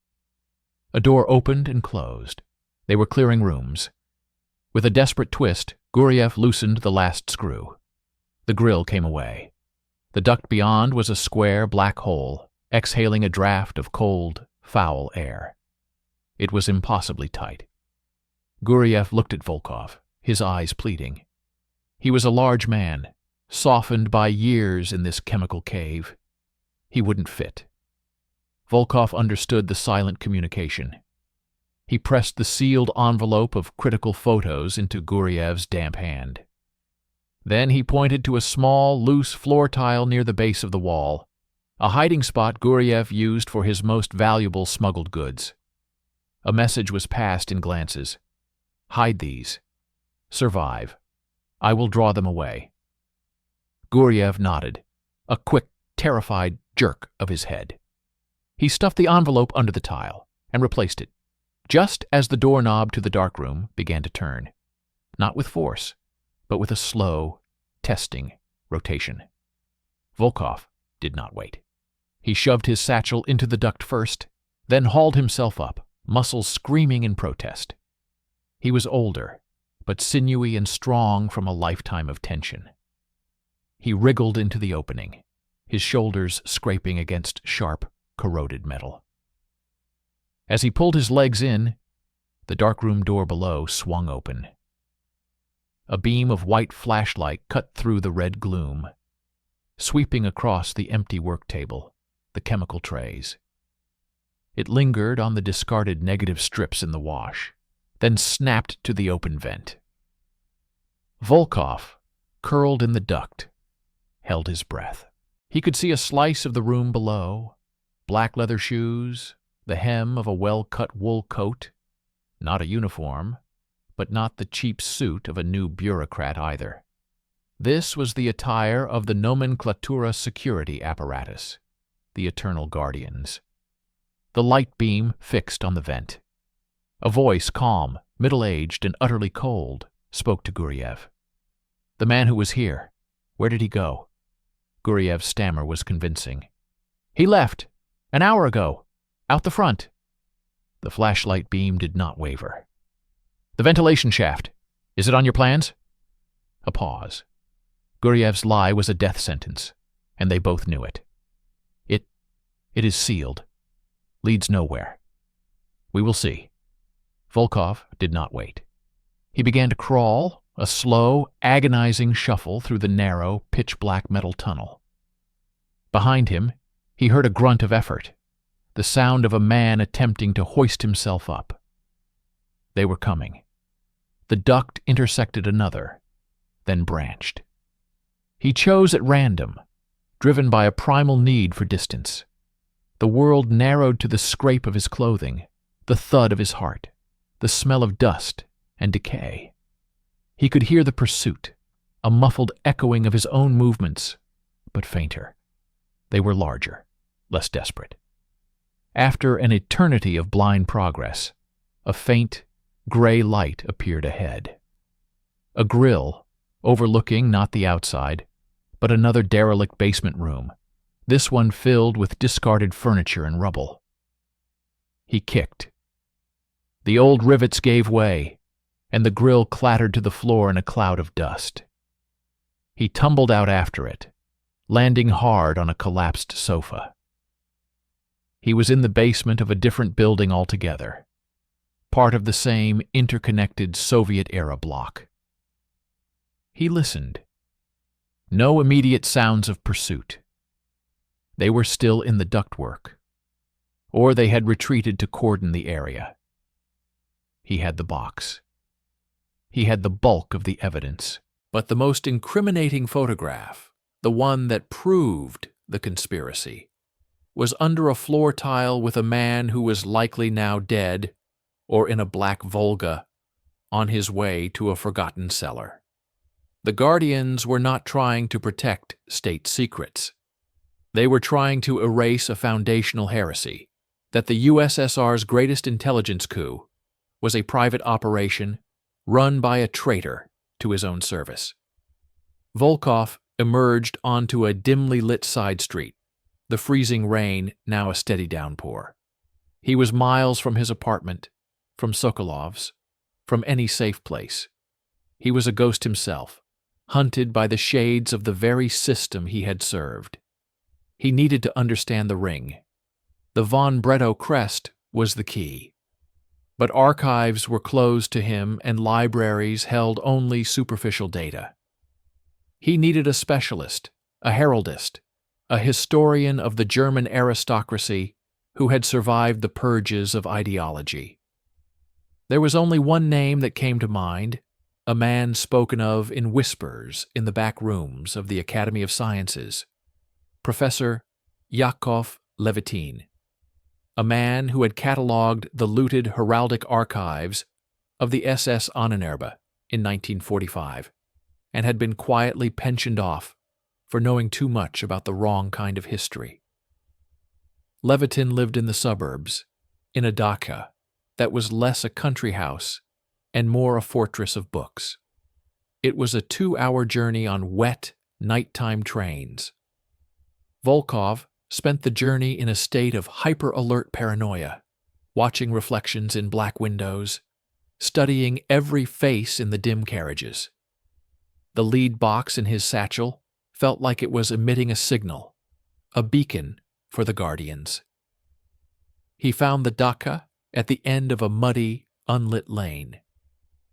A door opened and closed. They were clearing rooms. With a desperate twist, Guriev loosened the last screw. The grill came away. The duct beyond was a square black hole, exhaling a draft of cold, foul air. It was impossibly tight. Guriev looked at Volkov, his eyes pleading. He was a large man, softened by years in this chemical cave. He wouldn't fit. Volkov understood the silent communication. He pressed the sealed envelope of critical photos into Guriev's damp hand. Then he pointed to a small, loose floor tile near the base of the wall, a hiding spot Guriev used for his most valuable smuggled goods. A message was passed in glances. "Hide these. Survive. I will draw them away." Guriev nodded, a quick, terrified jerk of his head. He stuffed the envelope under the tile and replaced it, just as the doorknob to the darkroom began to turn, not with force, but with a slow, testing rotation. Volkov did not wait. He shoved his satchel into the duct first, then hauled himself up, muscles screaming in protest. He was older, but sinewy and strong from a lifetime of tension. He wriggled into the opening, his shoulders scraping against sharp, corroded metal. As he pulled his legs in, the darkroom door below swung open. A beam of white flashlight cut through the red gloom, sweeping across the empty work table, the chemical trays. It lingered on the discarded negative strips in the wash, then snapped to the open vent. Volkov, curled in the duct, held his breath. He could see a slice of the room below, black leather shoes, the hem of a well-cut wool coat, not a uniform, but not the cheap suit of a new bureaucrat either. This was the attire of the nomenclatura security apparatus, the Eternal Guardians. The light beam fixed on the vent. A voice, calm, middle-aged, and utterly cold, spoke to Guriev. "The man who was here, where did he go?" Guriev's stammer was convincing. "He left, an hour ago, out the front." The flashlight beam did not waver. "The ventilation shaft, is it on your plans?" A pause. Guriev's lie was a death sentence, and they both knew it. It is sealed. Leads nowhere. We will see." Volkov did not wait. He began to crawl, a slow, agonizing shuffle through the narrow, pitch-black metal tunnel. Behind him, he heard a grunt of effort, the sound of a man attempting to hoist himself up. They were coming. The duct intersected another, then branched. He chose at random, driven by a primal need for distance. The world narrowed to the scrape of his clothing, the thud of his heart, the smell of dust and decay. He could hear the pursuit, a muffled echoing of his own movements, but fainter. They were larger, less desperate. After an eternity of blind progress, a faint, gray light appeared ahead. A grill, overlooking not the outside, but another derelict basement room, this one filled with discarded furniture and rubble. He kicked. The old rivets gave way, and the grill clattered to the floor in a cloud of dust. He tumbled out after it, landing hard on a collapsed sofa. He was in the basement of a different building altogether, part of the same interconnected Soviet-era block. He listened. No immediate sounds of pursuit. They were still in the ductwork, or they had retreated to cordon the area. He had the box. He had the bulk of the evidence, but the most incriminating photograph, the one that proved the conspiracy, was under a floor tile with a man who was likely now dead or in a black Volga on his way to a forgotten cellar. The Guardians were not trying to protect state secrets. They were trying to erase a foundational heresy, that the USSR's greatest intelligence coup was a private operation run by a traitor to his own service. Volkov emerged onto a dimly lit side street, the freezing rain now a steady downpour. He was miles from his apartment, from Sokolov's, from any safe place. He was a ghost himself, hunted by the shades of the very system he had served. He needed to understand the ring. The von Bredow crest was the key. But archives were closed to him and libraries held only superficial data. He needed a specialist, a heraldist, a historian of the German aristocracy who had survived the purges of ideology. There was only one name that came to mind, a man spoken of in whispers in the back rooms of the Academy of Sciences, Professor Yakov Levitin, a man who had catalogued the looted heraldic archives of the SS Ahnenerbe in 1945 and had been quietly pensioned off for knowing too much about the wrong kind of history. Levitin lived in the suburbs, in a dacha that was less a country house and more a fortress of books. It was a 2-hour journey on wet, nighttime trains. Volkov spent the journey in a state of hyper-alert paranoia, watching reflections in black windows, studying every face in the dim carriages. The lead box in his satchel felt like it was emitting a signal, a beacon for the Guardians. He found the dacha at the end of a muddy, unlit lane.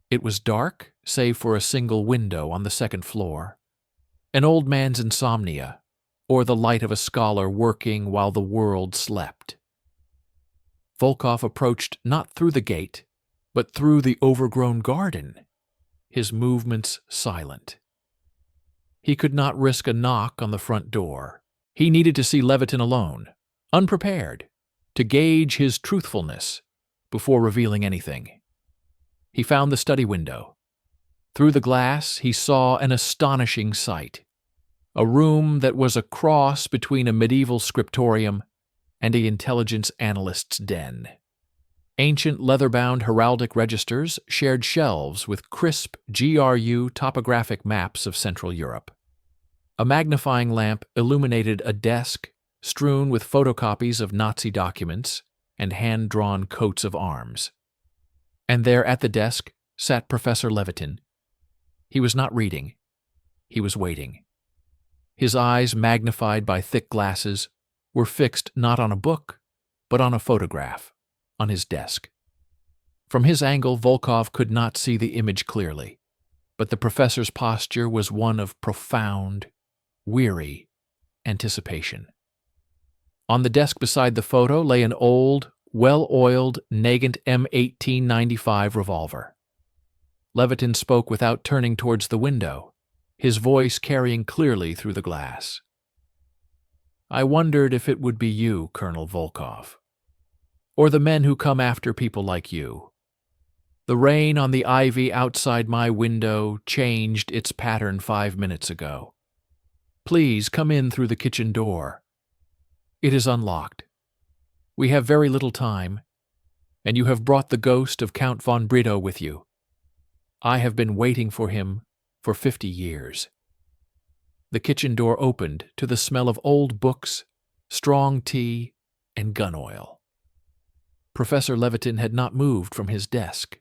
It was dark, save for a single window on the second floor. An old man's insomnia, or the light of a scholar working while the world slept. Volkov approached not through the gate, but through the overgrown garden, his movements silent. He could not risk a knock on the front door. He needed to see Levitin alone, unprepared, to gauge his truthfulness before revealing anything. He found the study window. Through the glass, he saw an astonishing sight. A room that was a cross between a medieval scriptorium and an intelligence analyst's den. Ancient leather-bound heraldic registers shared shelves with crisp GRU topographic maps of Central Europe. A magnifying lamp illuminated a desk strewn with photocopies of Nazi documents and hand-drawn coats of arms. And there at the desk sat Professor Levitin. He was not reading. He was waiting. His eyes, magnified by thick glasses, were fixed not on a book, but on a photograph, on his desk. From his angle, Volkov could not see the image clearly, but the professor's posture was one of profound, weary anticipation. On the desk beside the photo lay an old, well-oiled Nagant M1895 revolver. Levitin spoke without turning towards the window, his voice carrying clearly through the glass. I wondered if it would be you, Colonel Volkov, or the men who come after people like you. The rain on the ivy outside my window changed its pattern 5 minutes ago. Please come in through the kitchen door. It is unlocked. We have very little time, and you have brought the ghost of Count von Bredow with you. I have been waiting for him for 50 years. The kitchen door opened to the smell of old books, strong tea, and gun oil. Professor Levitin had not moved from his desk.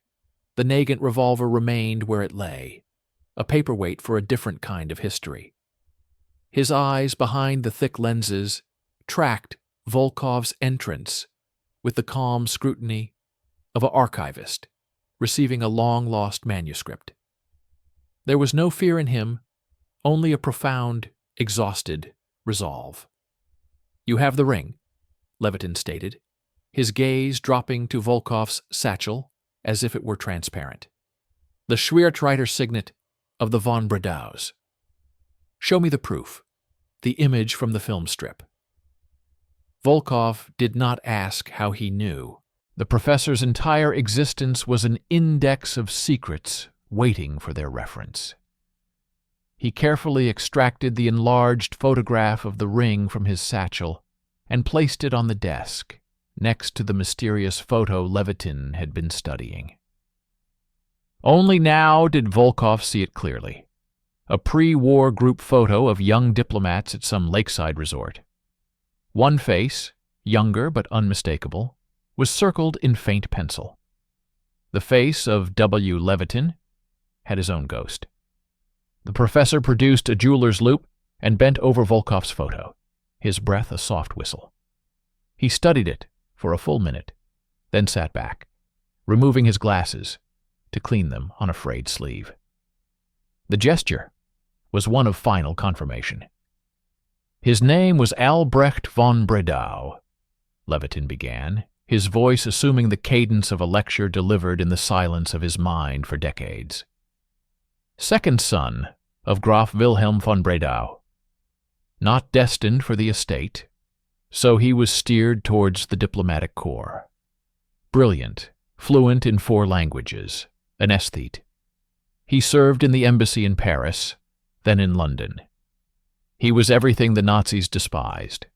The Nagant revolver remained where it lay, a paperweight for a different kind of history. His eyes, behind the thick lenses, tracked Volkov's entrance with the calm scrutiny of an archivist receiving a long-lost manuscript. There was no fear in him, only a profound, exhausted resolve. You have the ring, Levitin stated, his gaze dropping to Volkov's satchel as if it were transparent. The Schwertreiter signet of the von Bredows. Show me the proof, the image from the film strip. Volkov did not ask how he knew. The professor's entire existence was an index of secrets waiting for their reference. He carefully extracted the enlarged photograph of the ring from his satchel and placed it on the desk, next to the mysterious photo Levitin had been studying. Only now did Volkov see it clearly. A pre-war group photo of young diplomats at some lakeside resort. One face, younger but unmistakable, was circled in faint pencil. The face of W. Levitin had his own ghost. The professor produced a jeweler's loupe and bent over Volkov's photo, his breath a soft whistle. He studied it for a full minute, then sat back, removing his glasses to clean them on a frayed sleeve. The gesture was one of final confirmation. His name was Albrecht von Bredau, Levitin began, his voice assuming the cadence of a lecture delivered in the silence of his mind for decades. Second son of Graf Wilhelm von Bredau. Not destined for the estate, so he was steered towards the diplomatic corps. Brilliant, fluent in 4 languages, an aesthete. He served in the embassy in Paris, then in London. He was everything the Nazis despised.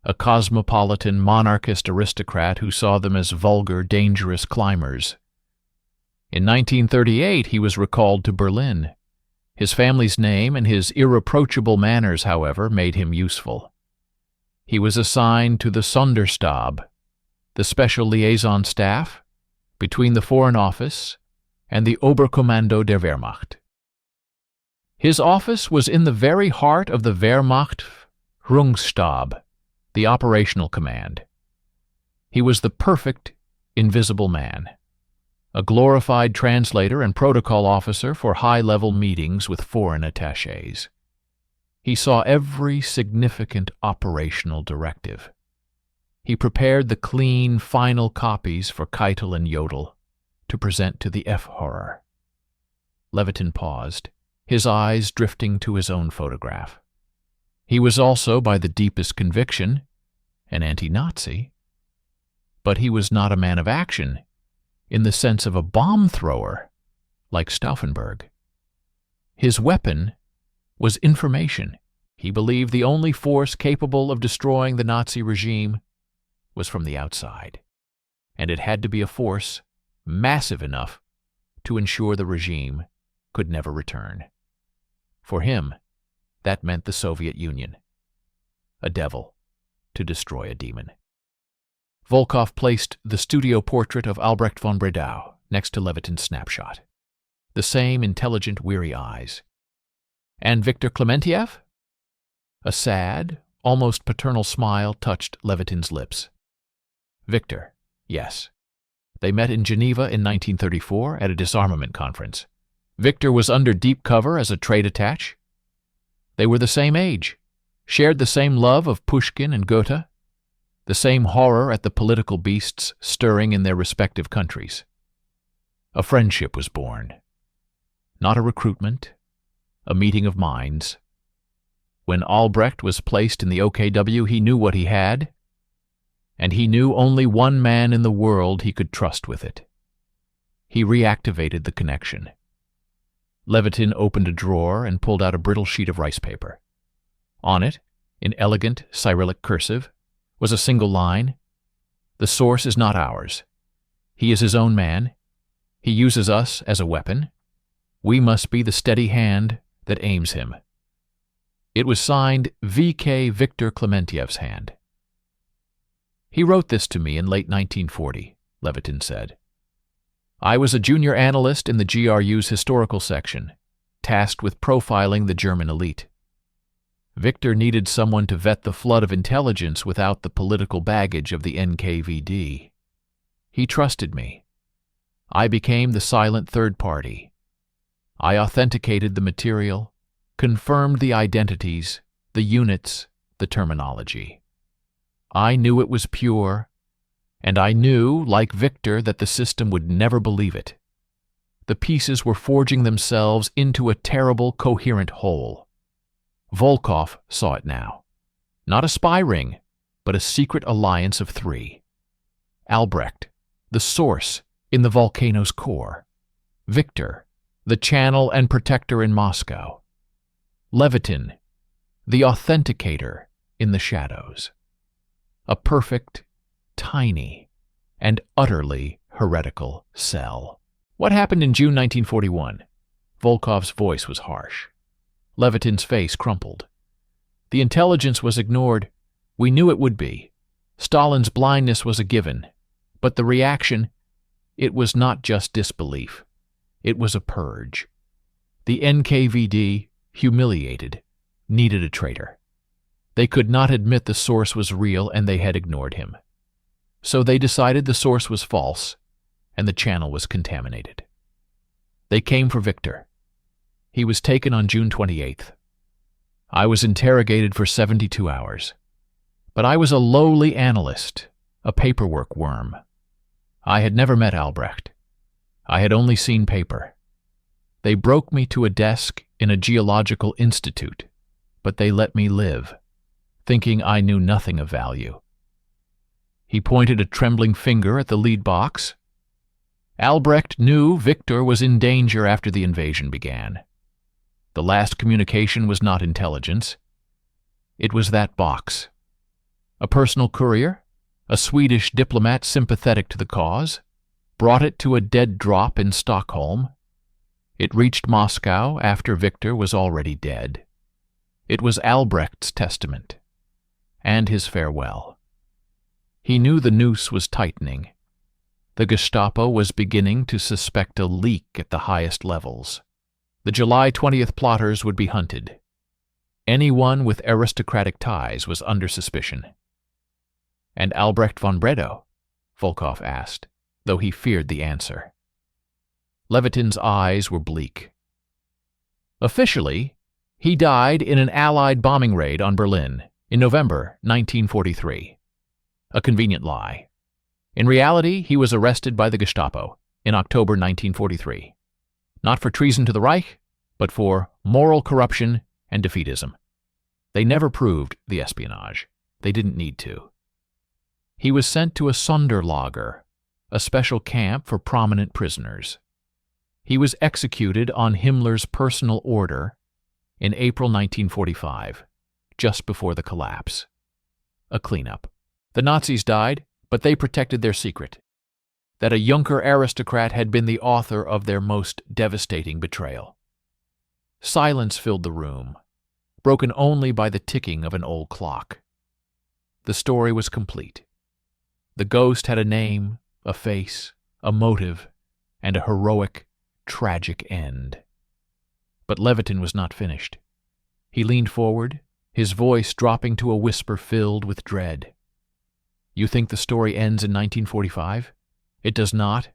A cosmopolitan monarchist aristocrat who saw them as vulgar, dangerous climbers. In 1938, he was recalled to Berlin. His family's name and his irreproachable manners, however, made him useful. He was assigned to the Sonderstab, the special liaison staff between the Foreign Office and the Oberkommando der Wehrmacht. His office was in the very heart of the Wehrmacht Führungsstab, the operational command. He was the perfect invisible man, a glorified translator and protocol officer for high-level meetings with foreign attachés. He saw every significant operational directive. He prepared the clean, final copies for Keitel and Jodl to present to the F-Horror. Levitin paused, his eyes drifting to his own photograph. He was also, by the deepest conviction, an anti-Nazi. But he was not a man of action, in the sense of a bomb-thrower, like Stauffenberg. His weapon was information. He believed the only force capable of destroying the Nazi regime was from the outside, and it had to be a force massive enough to ensure the regime could never return. For him, that meant the Soviet Union, a devil to destroy a demon. Volkov placed the studio portrait of Albrecht von Bredau next to Levitin's snapshot. The same intelligent, weary eyes. And Viktor Klementiev? A sad, almost paternal smile touched Levitin's lips. Viktor, yes. They met in Geneva in 1934 at a disarmament conference. Viktor was under deep cover as a trade attaché. They were the same age, shared the same love of Pushkin and Goethe, the same horror at the political beasts stirring in their respective countries. A friendship was born. Not a recruitment, a meeting of minds. When Albrecht was placed in the OKW, he knew what he had, and he knew only one man in the world he could trust with it. He reactivated the connection. Levitin opened a drawer and pulled out a brittle sheet of rice paper. On it, in elegant Cyrillic cursive, was a single line. The source is not ours. He is his own man. He uses us as a weapon. We must be the steady hand that aims him. It was signed V.K. Viktor Klementiev's hand. He wrote this to me in late 1940, Levitin said. I was a junior analyst in the GRU's historical section, tasked with profiling the German elite. Viktor needed someone to vet the flood of intelligence without the political baggage of the NKVD. He trusted me. I became the silent third party. I authenticated the material, confirmed the identities, the units, the terminology. I knew it was pure, and I knew, like Viktor, that the system would never believe it. The pieces were forging themselves into a terrible, coherent whole. Volkov saw it now. Not a spy ring, but a secret alliance of 3. Albrecht, the source in the volcano's core. Viktor, the channel and protector in Moscow. Levitin, the authenticator in the shadows. A perfect, tiny, and utterly heretical cell. What happened in June 1941? Volkov's voice was harsh. Levitin's face crumpled. The intelligence was ignored. We knew it would be. Stalin's blindness was a given. But the reaction, it was not just disbelief. It was a purge. The NKVD, humiliated, needed a traitor. They could not admit the source was real, and they had ignored him. So they decided the source was false, and the channel was contaminated. They came for Victor. He was taken on June 28th. I was interrogated for 72 hours. But I was a lowly analyst, a paperwork worm. I had never met Albrecht. I had only seen paper. They broke me to a desk in a geological institute, but they let me live, thinking I knew nothing of value. He pointed a trembling finger at the lead box. Albrecht knew Victor was in danger after the invasion began. The last communication was not intelligence. It was that box. A personal courier, a Swedish diplomat sympathetic to the cause, brought it to a dead drop in Stockholm. It reached Moscow after Victor was already dead. It was Albrecht's testament, and his farewell. He knew the noose was tightening. The Gestapo was beginning to suspect a leak at the highest levels. The July 20th plotters would be hunted. Anyone with aristocratic ties was under suspicion. And Albrecht von Bredow? Volkov asked, though he feared the answer. Levitin's eyes were bleak. Officially, he died in an Allied bombing raid on Berlin in November 1943. A convenient lie. In reality, he was arrested by the Gestapo in October 1943. Not for treason to the Reich, but for moral corruption and defeatism. They never proved the espionage. They didn't need to. He was sent to a Sonderlager, a special camp for prominent prisoners. He was executed on Himmler's personal order in April 1945, just before the collapse. A cleanup. The Nazis died, but they protected their secret, that a Junker aristocrat had been the author of their most devastating betrayal. Silence filled the room, broken only by the ticking of an old clock. The story was complete. The ghost had a name, a face, a motive, and a heroic, tragic end. But Levitin was not finished. He leaned forward, his voice dropping to a whisper filled with dread. You think the story ends in 1945? It does not.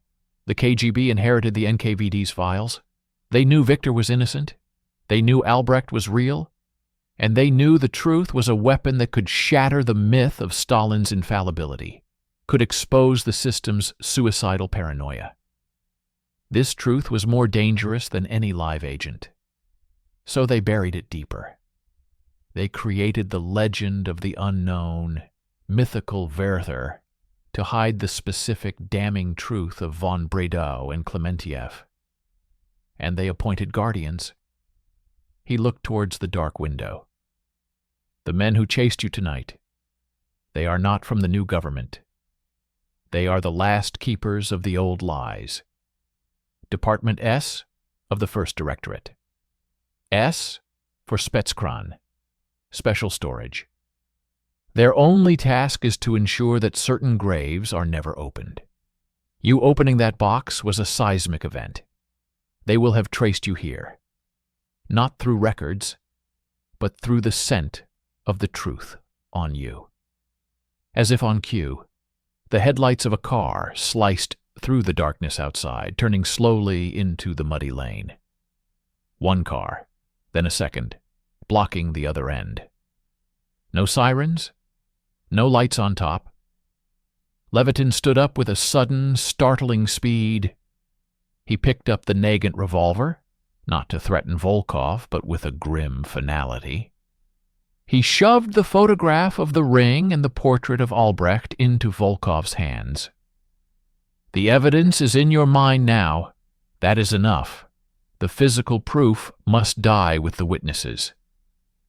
The KGB inherited the NKVD's files. They knew Victor was innocent. They knew Albrecht was real. And they knew the truth was a weapon that could shatter the myth of Stalin's infallibility, could expose the system's suicidal paranoia. This truth was more dangerous than any live agent. So they buried it deeper. They created the legend of the unknown, mythical Werther, to hide the specific damning truth of von Bredow and Clementiev. And they appointed guardians. He looked towards the dark window. The men who chased you tonight, they are not from the new government. They are the last keepers of the old lies. Department S of the First Directorate. S for Spetskran, special storage. Their only task is to ensure that certain graves are never opened. You opening that box was a seismic event. They will have traced you here, not through records, but through the scent of the truth on you. As if on cue, the headlights of a car sliced through the darkness outside, turning slowly into the muddy lane. One car, then a second, blocking the other end. No sirens, no lights on top. Levitin stood up with a sudden, startling speed. He picked up the Nagant revolver, not to threaten Volkov, but with a grim finality. He shoved the photograph of the ring and the portrait of Albrecht into Volkov's hands. The evidence is in your mind now. That is enough. The physical proof must die with the witnesses.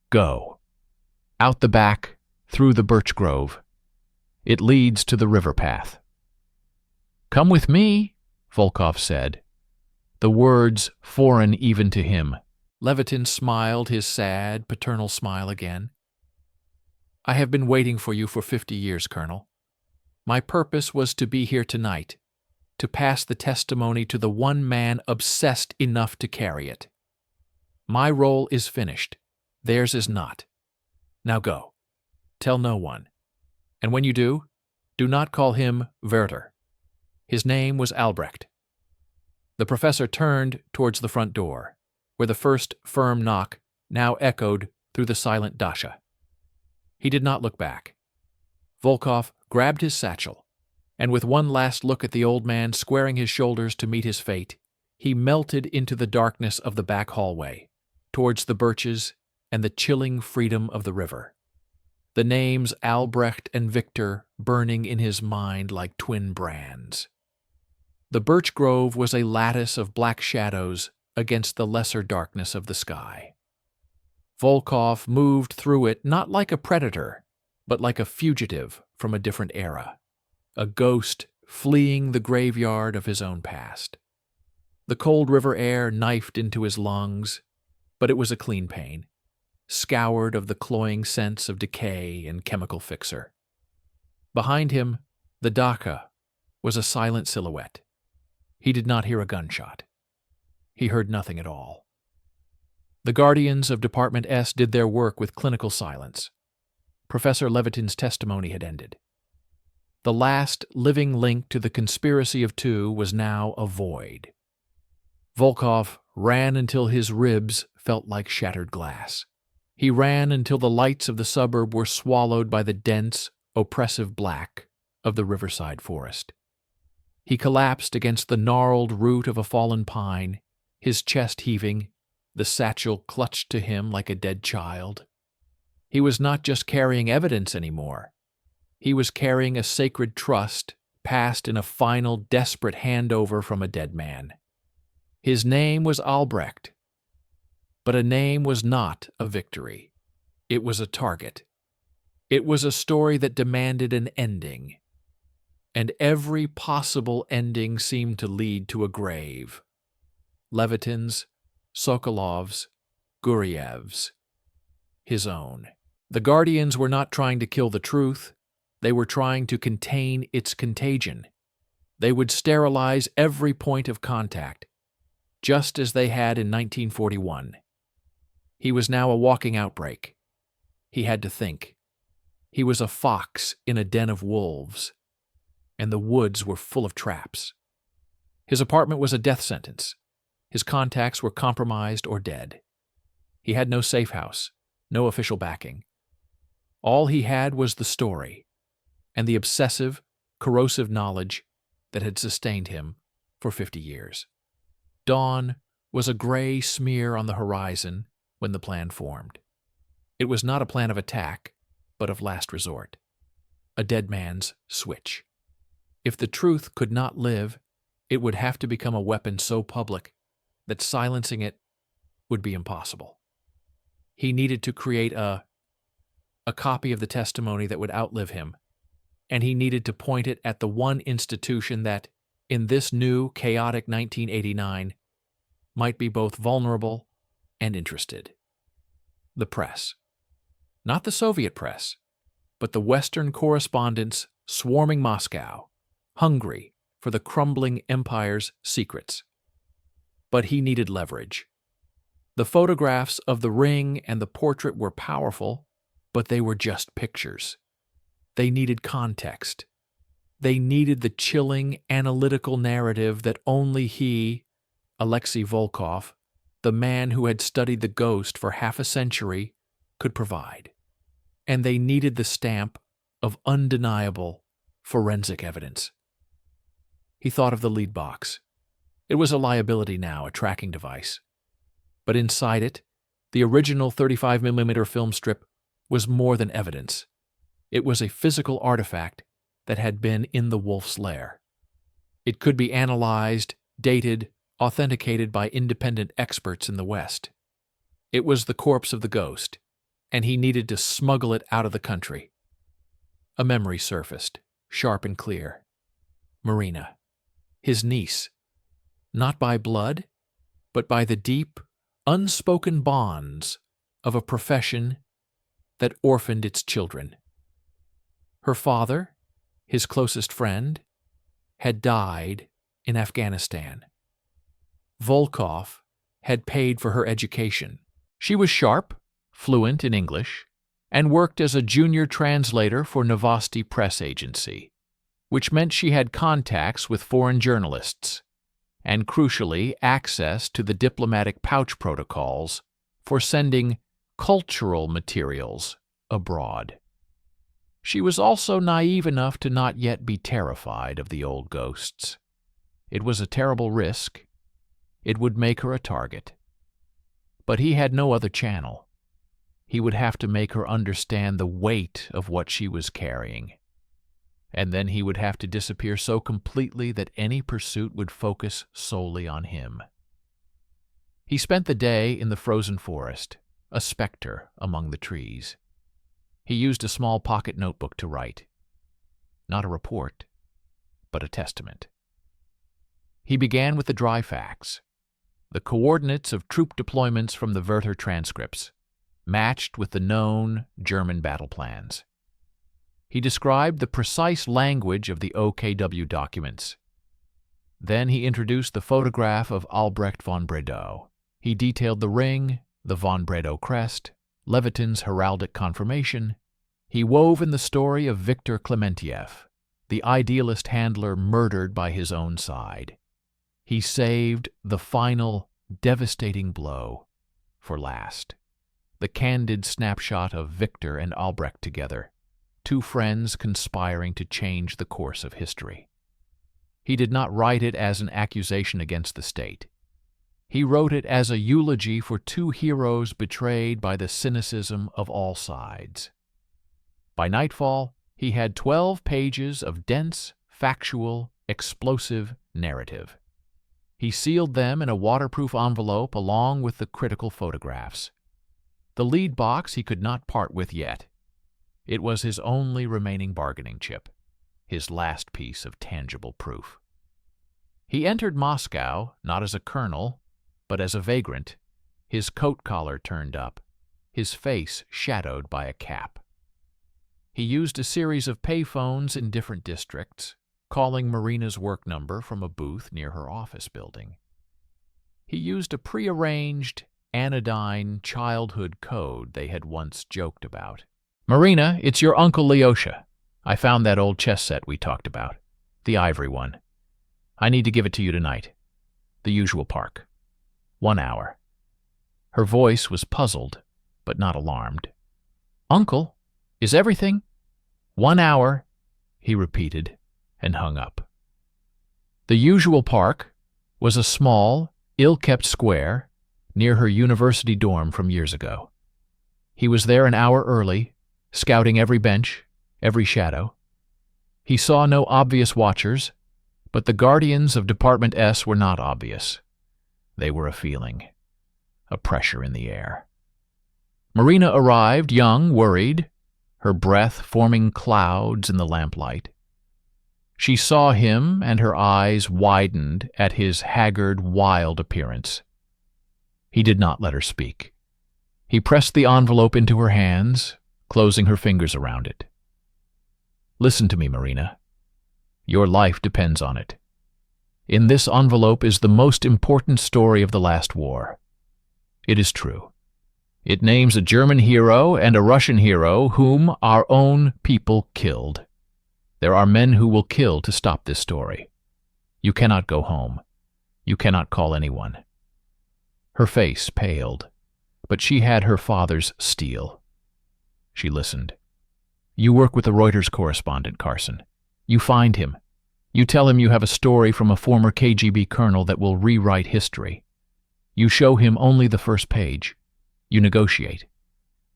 Go. Out the back, through the birch grove. It leads to the river path. Come with me, Volkov said, the words foreign even to him. Levitin smiled his sad, paternal smile again. I have been waiting for you for 50 years, Colonel. My purpose was to be here tonight, to pass the testimony to the one man obsessed enough to carry it. My role is finished. Theirs is not. Now go. Tell no one. And when you do not call him Werther. His name was Albrecht. The professor turned towards the front door, where the first firm knock now echoed through the silent dacha. He did not look back. Volkov grabbed his satchel, and with one last look at the old man squaring his shoulders to meet his fate, he melted into the darkness of the back hallway, towards the birches and the chilling freedom of the river. The names Albrecht and Victor burning in his mind like twin brands. The birch grove was a lattice of black shadows against the lesser darkness of the sky. Volkov moved through it not like a predator, but like a fugitive from a different era, a ghost fleeing the graveyard of his own past. The cold river air knifed into his lungs, but it was a clean pain, scoured of the cloying sense of decay and chemical fixer. Behind him, the dacha was a silent silhouette. He did not hear a gunshot. He heard nothing at all. The guardians of Department S did their work with clinical silence. Professor Levitin's testimony had ended. The last living link to the conspiracy of two was now a void. Volkov ran until his ribs felt like shattered glass. He ran until the lights of the suburb were swallowed by the dense, oppressive black of the riverside forest. He collapsed against the gnarled root of a fallen pine, his chest heaving, the satchel clutched to him like a dead child. He was not just carrying evidence anymore. He was carrying a sacred trust passed in a final, desperate handover from a dead man. His name was Albrecht, but a name was not a victory. It was a target. It was a story that demanded an ending, and every possible ending seemed to lead to a grave. Levitin's, Sokolov's, Guriev's, his own. The Guardians were not trying to kill the truth. They were trying to contain its contagion. They would sterilize every point of contact, just as they had in 1941. He was now a walking outbreak. He had to think. He was a fox in a den of wolves, and the woods were full of traps. His apartment was a death sentence. His contacts were compromised or dead. He had no safe house, no official backing. All he had was the story, and the obsessive, corrosive knowledge that had sustained him for 50 years. Dawn was a gray smear on the horizon when the plan formed. It was not a plan of attack, but of last resort. A dead man's switch. If the truth could not live, it would have to become a weapon so public that silencing it would be impossible. He needed to create a copy of the testimony that would outlive him, and he needed to point it at the one institution that, in this new, chaotic 1989, might be both vulnerable and interested. The press. Not the Soviet press, but the Western correspondents swarming Moscow, hungry for the crumbling empire's secrets. But he needed leverage. The photographs of the ring and the portrait were powerful, but they were just pictures. They needed context. They needed the chilling, analytical narrative that only he, Alexei Volkov, the man who had studied the ghost for half a century, could provide. And they needed the stamp of undeniable forensic evidence. He thought of the lead box. It was a liability now, a tracking device. But inside it, the original 35mm film strip was more than evidence. It was a physical artifact that had been in the wolf's lair. It could be analyzed, dated, authenticated by independent experts in the West. It was the corpse of the ghost, and he needed to smuggle it out of the country. A memory surfaced, sharp and clear. Marina, his niece, not by blood, but by the deep, unspoken bonds of a profession that orphaned its children. Her father, his closest friend, had died in Afghanistan. Volkov had paid for her education. She was sharp, fluent in English, and worked as a junior translator for Novosti press agency, which meant she had contacts with foreign journalists and, crucially, access to the diplomatic pouch protocols for sending cultural materials abroad. She was also naive enough to not yet be terrified of the old ghosts. It was a terrible risk. It would make her a target. But he had no other channel. He would have to make her understand the weight of what she was carrying. And then he would have to disappear so completely that any pursuit would focus solely on him. He spent the day in the frozen forest, a specter among the trees. He used a small pocket notebook to write. Not a report, but a testament. He began with the dry facts, the coordinates of troop deployments from the Werther transcripts, matched with the known German battle plans. He described the precise language of the OKW documents. Then he introduced the photograph of Albrecht von Bredow. He detailed the ring, the von Bredow crest, Leviton's heraldic confirmation. He wove in the story of Viktor Klementiev, the idealist handler murdered by his own side. He saved the final, devastating blow for last. The candid snapshot of Viktor and Albrecht together, two friends conspiring to change the course of history. He did not write it as an accusation against the state. He wrote it as a eulogy for two heroes betrayed by the cynicism of all sides. By nightfall, he had 12 pages of dense, factual, explosive narrative. He sealed them in a waterproof envelope along with the critical photographs. The lead box he could not part with yet. It was his only remaining bargaining chip, his last piece of tangible proof. He entered Moscow not as a colonel, but as a vagrant, his coat collar turned up, his face shadowed by a cap. He used a series of payphones in different districts, calling Marina's work number from a booth near her office building. He used a prearranged, anodyne childhood code they had once joked about. "Marina, it's your Uncle Lyosha. I found that old chess set we talked about, the ivory one. I need to give it to you tonight. The usual park. 1 hour." Her voice was puzzled, but not alarmed. "Uncle, is everything?" 1 hour, he repeated, and hung up. The usual park was a small, ill-kept square near her university dorm from years ago. He was there an hour early, scouting every bench, every shadow. He saw no obvious watchers, but the guardians of Department S were not obvious. They were a feeling, a pressure in the air. Marina arrived, young, worried, her breath forming clouds in the lamplight. She saw him, and her eyes widened at his haggard, wild appearance. He did not let her speak. He pressed the envelope into her hands, closing her fingers around it. "Listen to me, Marina. Your life depends on it. In this envelope is the most important story of the last war. It is true. It names a German hero and a Russian hero whom our own people killed. There are men who will kill to stop this story. You cannot go home. You cannot call anyone." Her face paled, but she had her father's steel. She listened. "You work with the Reuters correspondent, Carson. You find him. You tell him you have a story from a former KGB colonel that will rewrite history. You show him only the first page. You negotiate.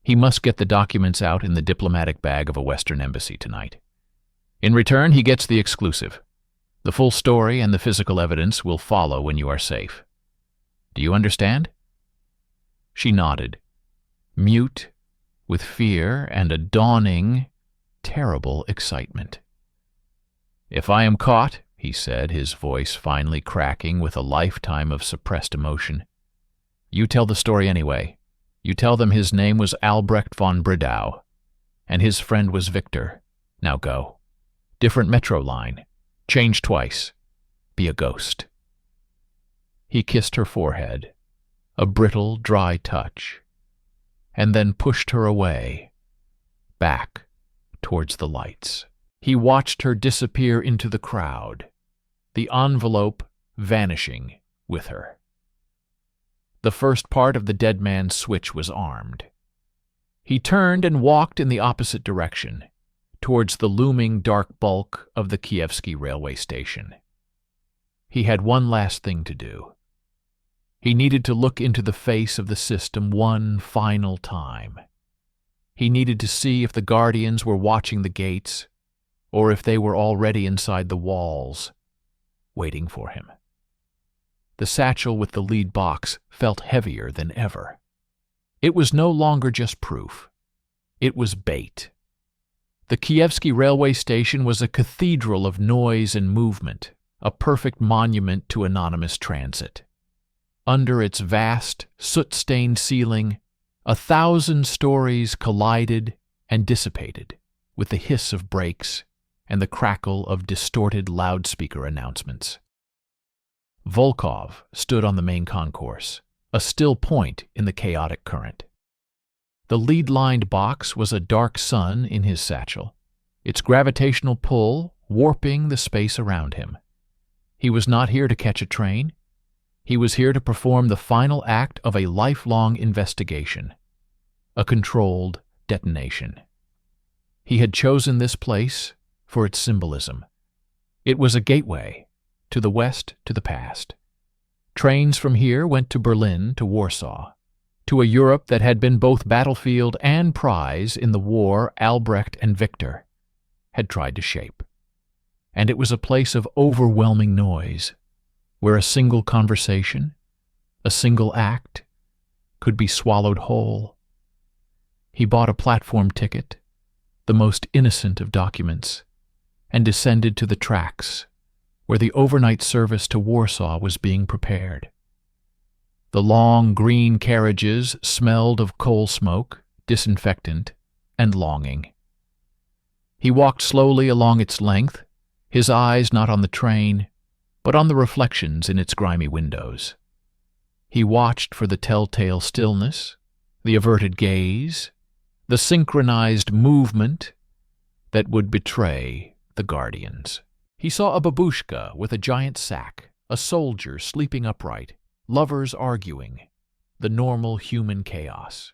He must get the documents out in the diplomatic bag of a Western embassy tonight. In return, he gets the exclusive. The full story and the physical evidence will follow when you are safe. Do you understand?" She nodded, mute with fear and a dawning, terrible excitement. "If I am caught," he said, his voice finally cracking with a lifetime of suppressed emotion, "you tell the story anyway. You tell them his name was Albrecht von Bredow, and his friend was Viktor. Now go. Different metro line. Change twice. Be a ghost. He kissed her forehead, a brittle, dry touch, and then pushed her away, back towards the lights. He watched her disappear into the crowd, the envelope vanishing with her. The first part of the dead man's switch was armed. He turned and walked in the opposite direction, towards the looming dark bulk of the Kievsky railway station. He had one last thing to do. He needed to look into the face of the system one final time. He needed to see if the guardians were watching the gates, or if they were already inside the walls, waiting for him. The satchel with the lead box felt heavier than ever. It was no longer just proof. It was bait. The Kievsky railway station was a cathedral of noise and movement, a perfect monument to anonymous transit. Under its vast, soot-stained ceiling, 1,000 stories collided and dissipated with the hiss of brakes and the crackle of distorted loudspeaker announcements. Volkov stood on the main concourse, a still point in the chaotic current. The lead-lined box was a dark sun in his satchel, its gravitational pull warping the space around him. He was not here to catch a train. He was here to perform the final act of a lifelong investigation, a controlled detonation. He had chosen this place for its symbolism. It was a gateway to the west, to the past. Trains from here went to Berlin, to Warsaw, to a Europe that had been both battlefield and prize in the war Albrecht and Victor had tried to shape. And it was a place of overwhelming noise, where a single conversation, a single act, could be swallowed whole. He bought a platform ticket, the most innocent of documents, and descended to the tracks, where the overnight service to Warsaw was being prepared. The long green carriages smelled of coal smoke, disinfectant, and longing. He walked slowly along its length, his eyes not on the train, but on the reflections in its grimy windows. He watched for the telltale stillness, the averted gaze, the synchronized movement that would betray the guardians. He saw a babushka with a giant sack, a soldier sleeping upright, lovers arguing, the normal human chaos.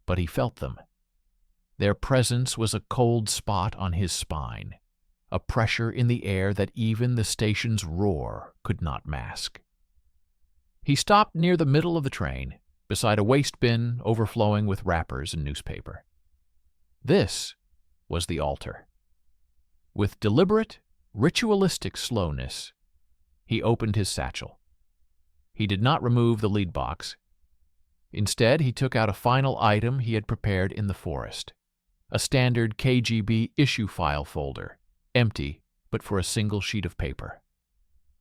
But he felt them. Their presence was a cold spot on his spine, a pressure in the air that even the station's roar could not mask. He stopped near the middle of the train, beside a waste bin overflowing with wrappers and newspaper. This was the altar. With deliberate, ritualistic slowness, he opened his satchel. He did not remove the lead box. Instead, he took out a final item he had prepared in the forest, a standard KGB issue file folder, empty but for a single sheet of paper.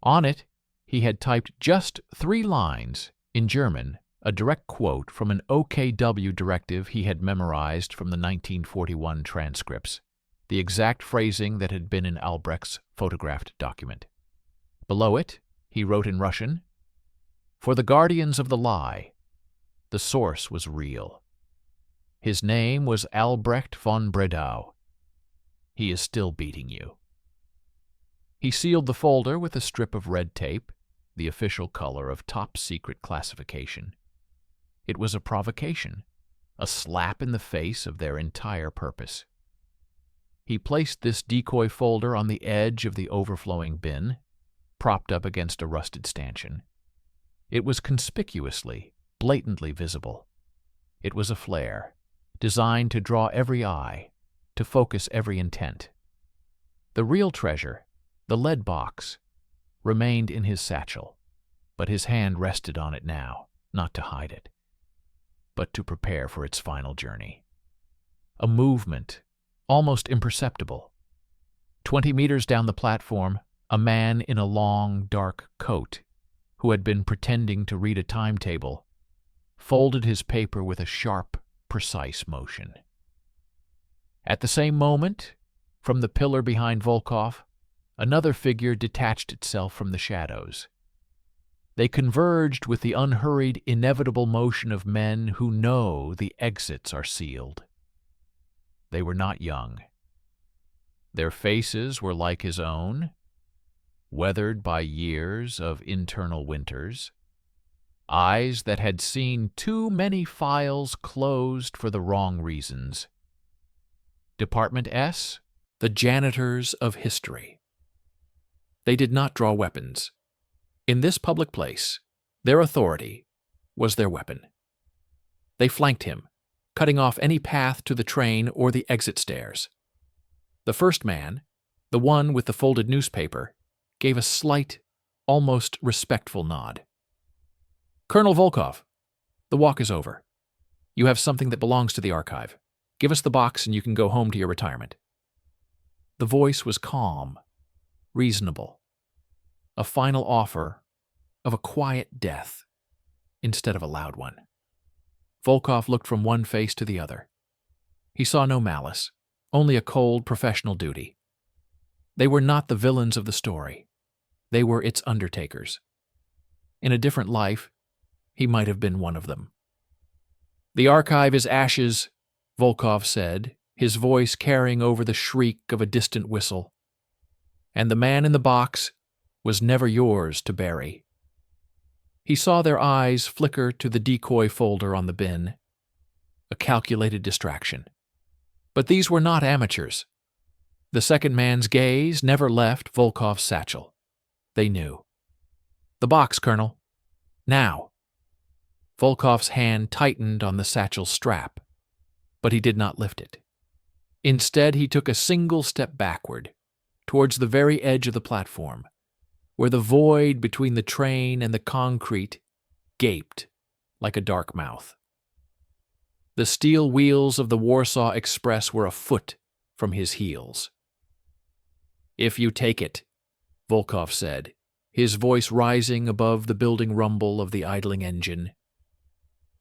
On it, he had typed just 3 lines, in German, a direct quote from an OKW directive he had memorized from the 1941 transcripts, the exact phrasing that had been in Albrecht's photographed document. Below it, he wrote in Russian, "For the guardians of the lie, the source was real. His name was Albrecht von Bredow. He is still beating you." He sealed the folder with a strip of red tape, the official color of top-secret classification. It was a provocation, a slap in the face of their entire purpose. He placed this decoy folder on the edge of the overflowing bin, propped up against a rusted stanchion. It was conspicuously, blatantly visible. It was a flare, designed to draw every eye, to focus every intent. The real treasure, the lead box, remained in his satchel, but his hand rested on it now, not to hide it, but to prepare for its final journey. A movement, almost imperceptible. 20 meters down the platform, a man in a long, dark coat, who had been pretending to read a timetable, folded his paper with a sharp, precise motion. At the same moment, From the pillar behind Volkov, another figure detached itself from the shadows. They converged with the unhurried, inevitable motion of men who know the exits are sealed. They were not young. Their faces were like his own, weathered by years of internal winters, eyes that had seen too many files closed for the wrong reasons. Department S, the janitors of history. They did not draw weapons. In this public place, their authority was their weapon. They flanked him, cutting off any path to the train or the exit stairs. The first man, the one with the folded newspaper, gave a slight, almost respectful nod. "Colonel Volkov, the walk is over. You have something that belongs to the archive. Give us the box and you can go home to your retirement." The voice was calm, reasonable, a final offer of a quiet death instead of a loud one. Volkov looked from one face to the other. He saw no malice, only a cold professional duty. They were not the villains of the story. They were its undertakers. In a different life, he might have been one of them. "The archive is ashes," Volkov said, his voice carrying over the shriek of a distant whistle. "And the man in the box was never yours to bury." He saw their eyes flicker to the decoy folder on the bin, a calculated distraction. But these were not amateurs. The second man's gaze never left Volkov's satchel. They knew. "The box, Colonel. Now." Volkov's hand tightened on the satchel's strap, but he did not lift it. Instead, he took a single step backward, towards the very edge of the platform, where the void between the train and the concrete gaped like a dark mouth. The steel wheels of the Warsaw Express were a foot from his heels. "If you take it," Volkov said, his voice rising above the building rumble of the idling engine,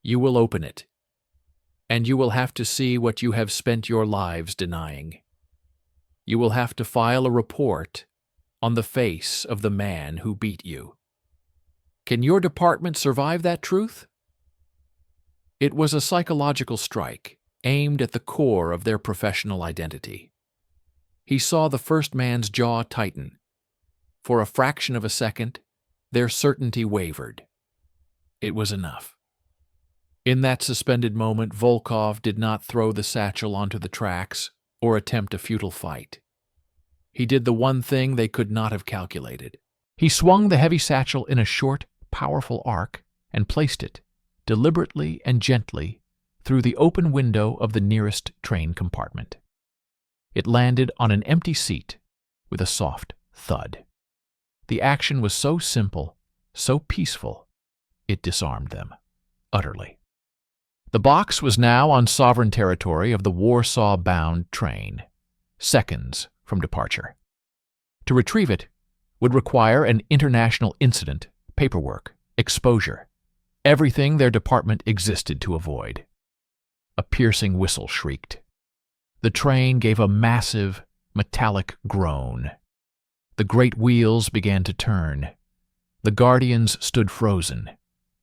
"you will open it, and you will have to see what you have spent your lives denying. You will have to file a report on the face of the man who beat you. Can your department survive that truth?" It was a psychological strike aimed at the core of their professional identity. He saw the first man's jaw tighten. For a fraction of a second, their certainty wavered. It was enough. In that suspended moment, Volkov did not throw the satchel onto the tracks or attempt a futile fight. He did the one thing they could not have calculated. He swung the heavy satchel in a short, powerful arc and placed it, deliberately and gently, through the open window of the nearest train compartment. It landed on an empty seat with a soft thud. The action was so simple, so peaceful, it disarmed them, utterly. The box was now on sovereign territory of the Warsaw-bound train, seconds from departure. To retrieve it would require an international incident, paperwork, exposure, everything their department existed to avoid. A piercing whistle shrieked. The train gave a massive, metallic groan. The great wheels began to turn. The guardians stood frozen,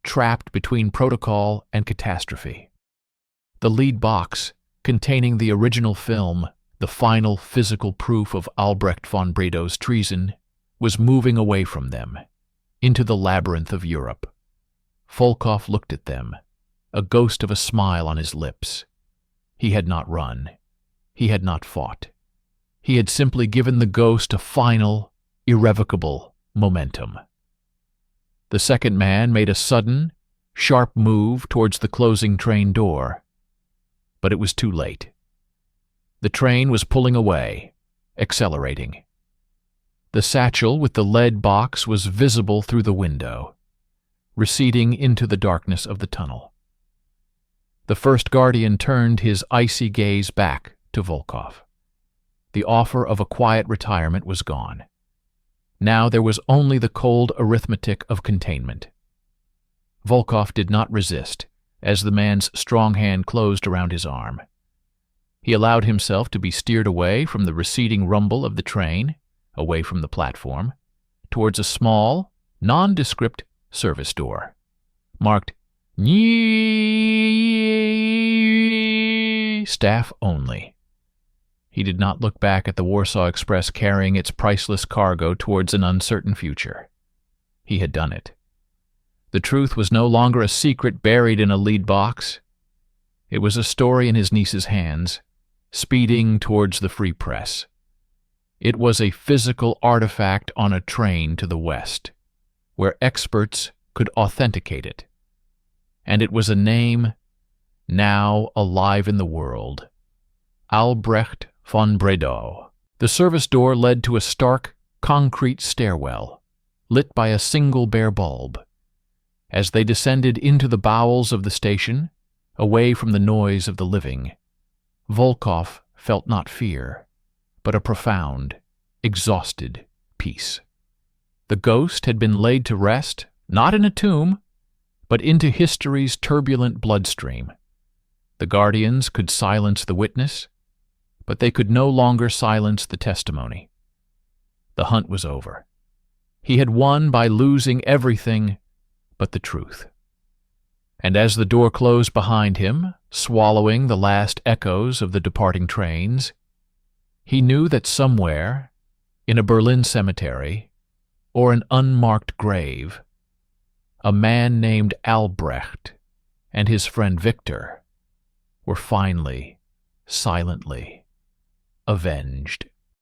trapped between protocol and catastrophe. The lead box, containing the original film, the final physical proof of Albrecht von Bredow's treason, was moving away from them, into the labyrinth of Europe. Volkov looked at them, a ghost of a smile on his lips. He had not run. He had not fought. He had simply given the ghost a final, irrevocable momentum. The second man made a sudden, sharp move towards the closing train door. But it was too late. The train was pulling away, accelerating. The satchel with the lead box was visible through the window, receding into the darkness of the tunnel. The first guardian turned his icy gaze back to Volkov. The offer of a quiet retirement was gone. Now there was only the cold arithmetic of containment. Volkov did not resist as the man's strong hand closed around his arm. He allowed himself to be steered away from the receding rumble of the train, away from the platform, towards a small, nondescript service door, marked Staff Only. He did not look back at the Warsaw Express carrying its priceless cargo towards an uncertain future. He had done it. The truth was no longer a secret buried in a lead box. It was a story in his niece's hands, speeding towards the free press. It was a physical artifact on a train to the West, where experts could authenticate it. And it was a name now alive in the world: Albrecht von Bredow. The service door led to a stark, concrete stairwell, lit by a single bare bulb. As they descended into the bowels of the station, away from the noise of the living, Volkov felt not fear, but a profound, exhausted peace. The ghost had been laid to rest, not in a tomb, but into history's turbulent bloodstream. The guardians could silence the witness, but they could no longer silence the testimony. The hunt was over. He had won by losing everything but the truth. And as the door closed behind him, swallowing the last echoes of the departing trains, he knew that somewhere, in a Berlin cemetery, or an unmarked grave, a man named Albrecht and his friend Victor were finally, silently avenged.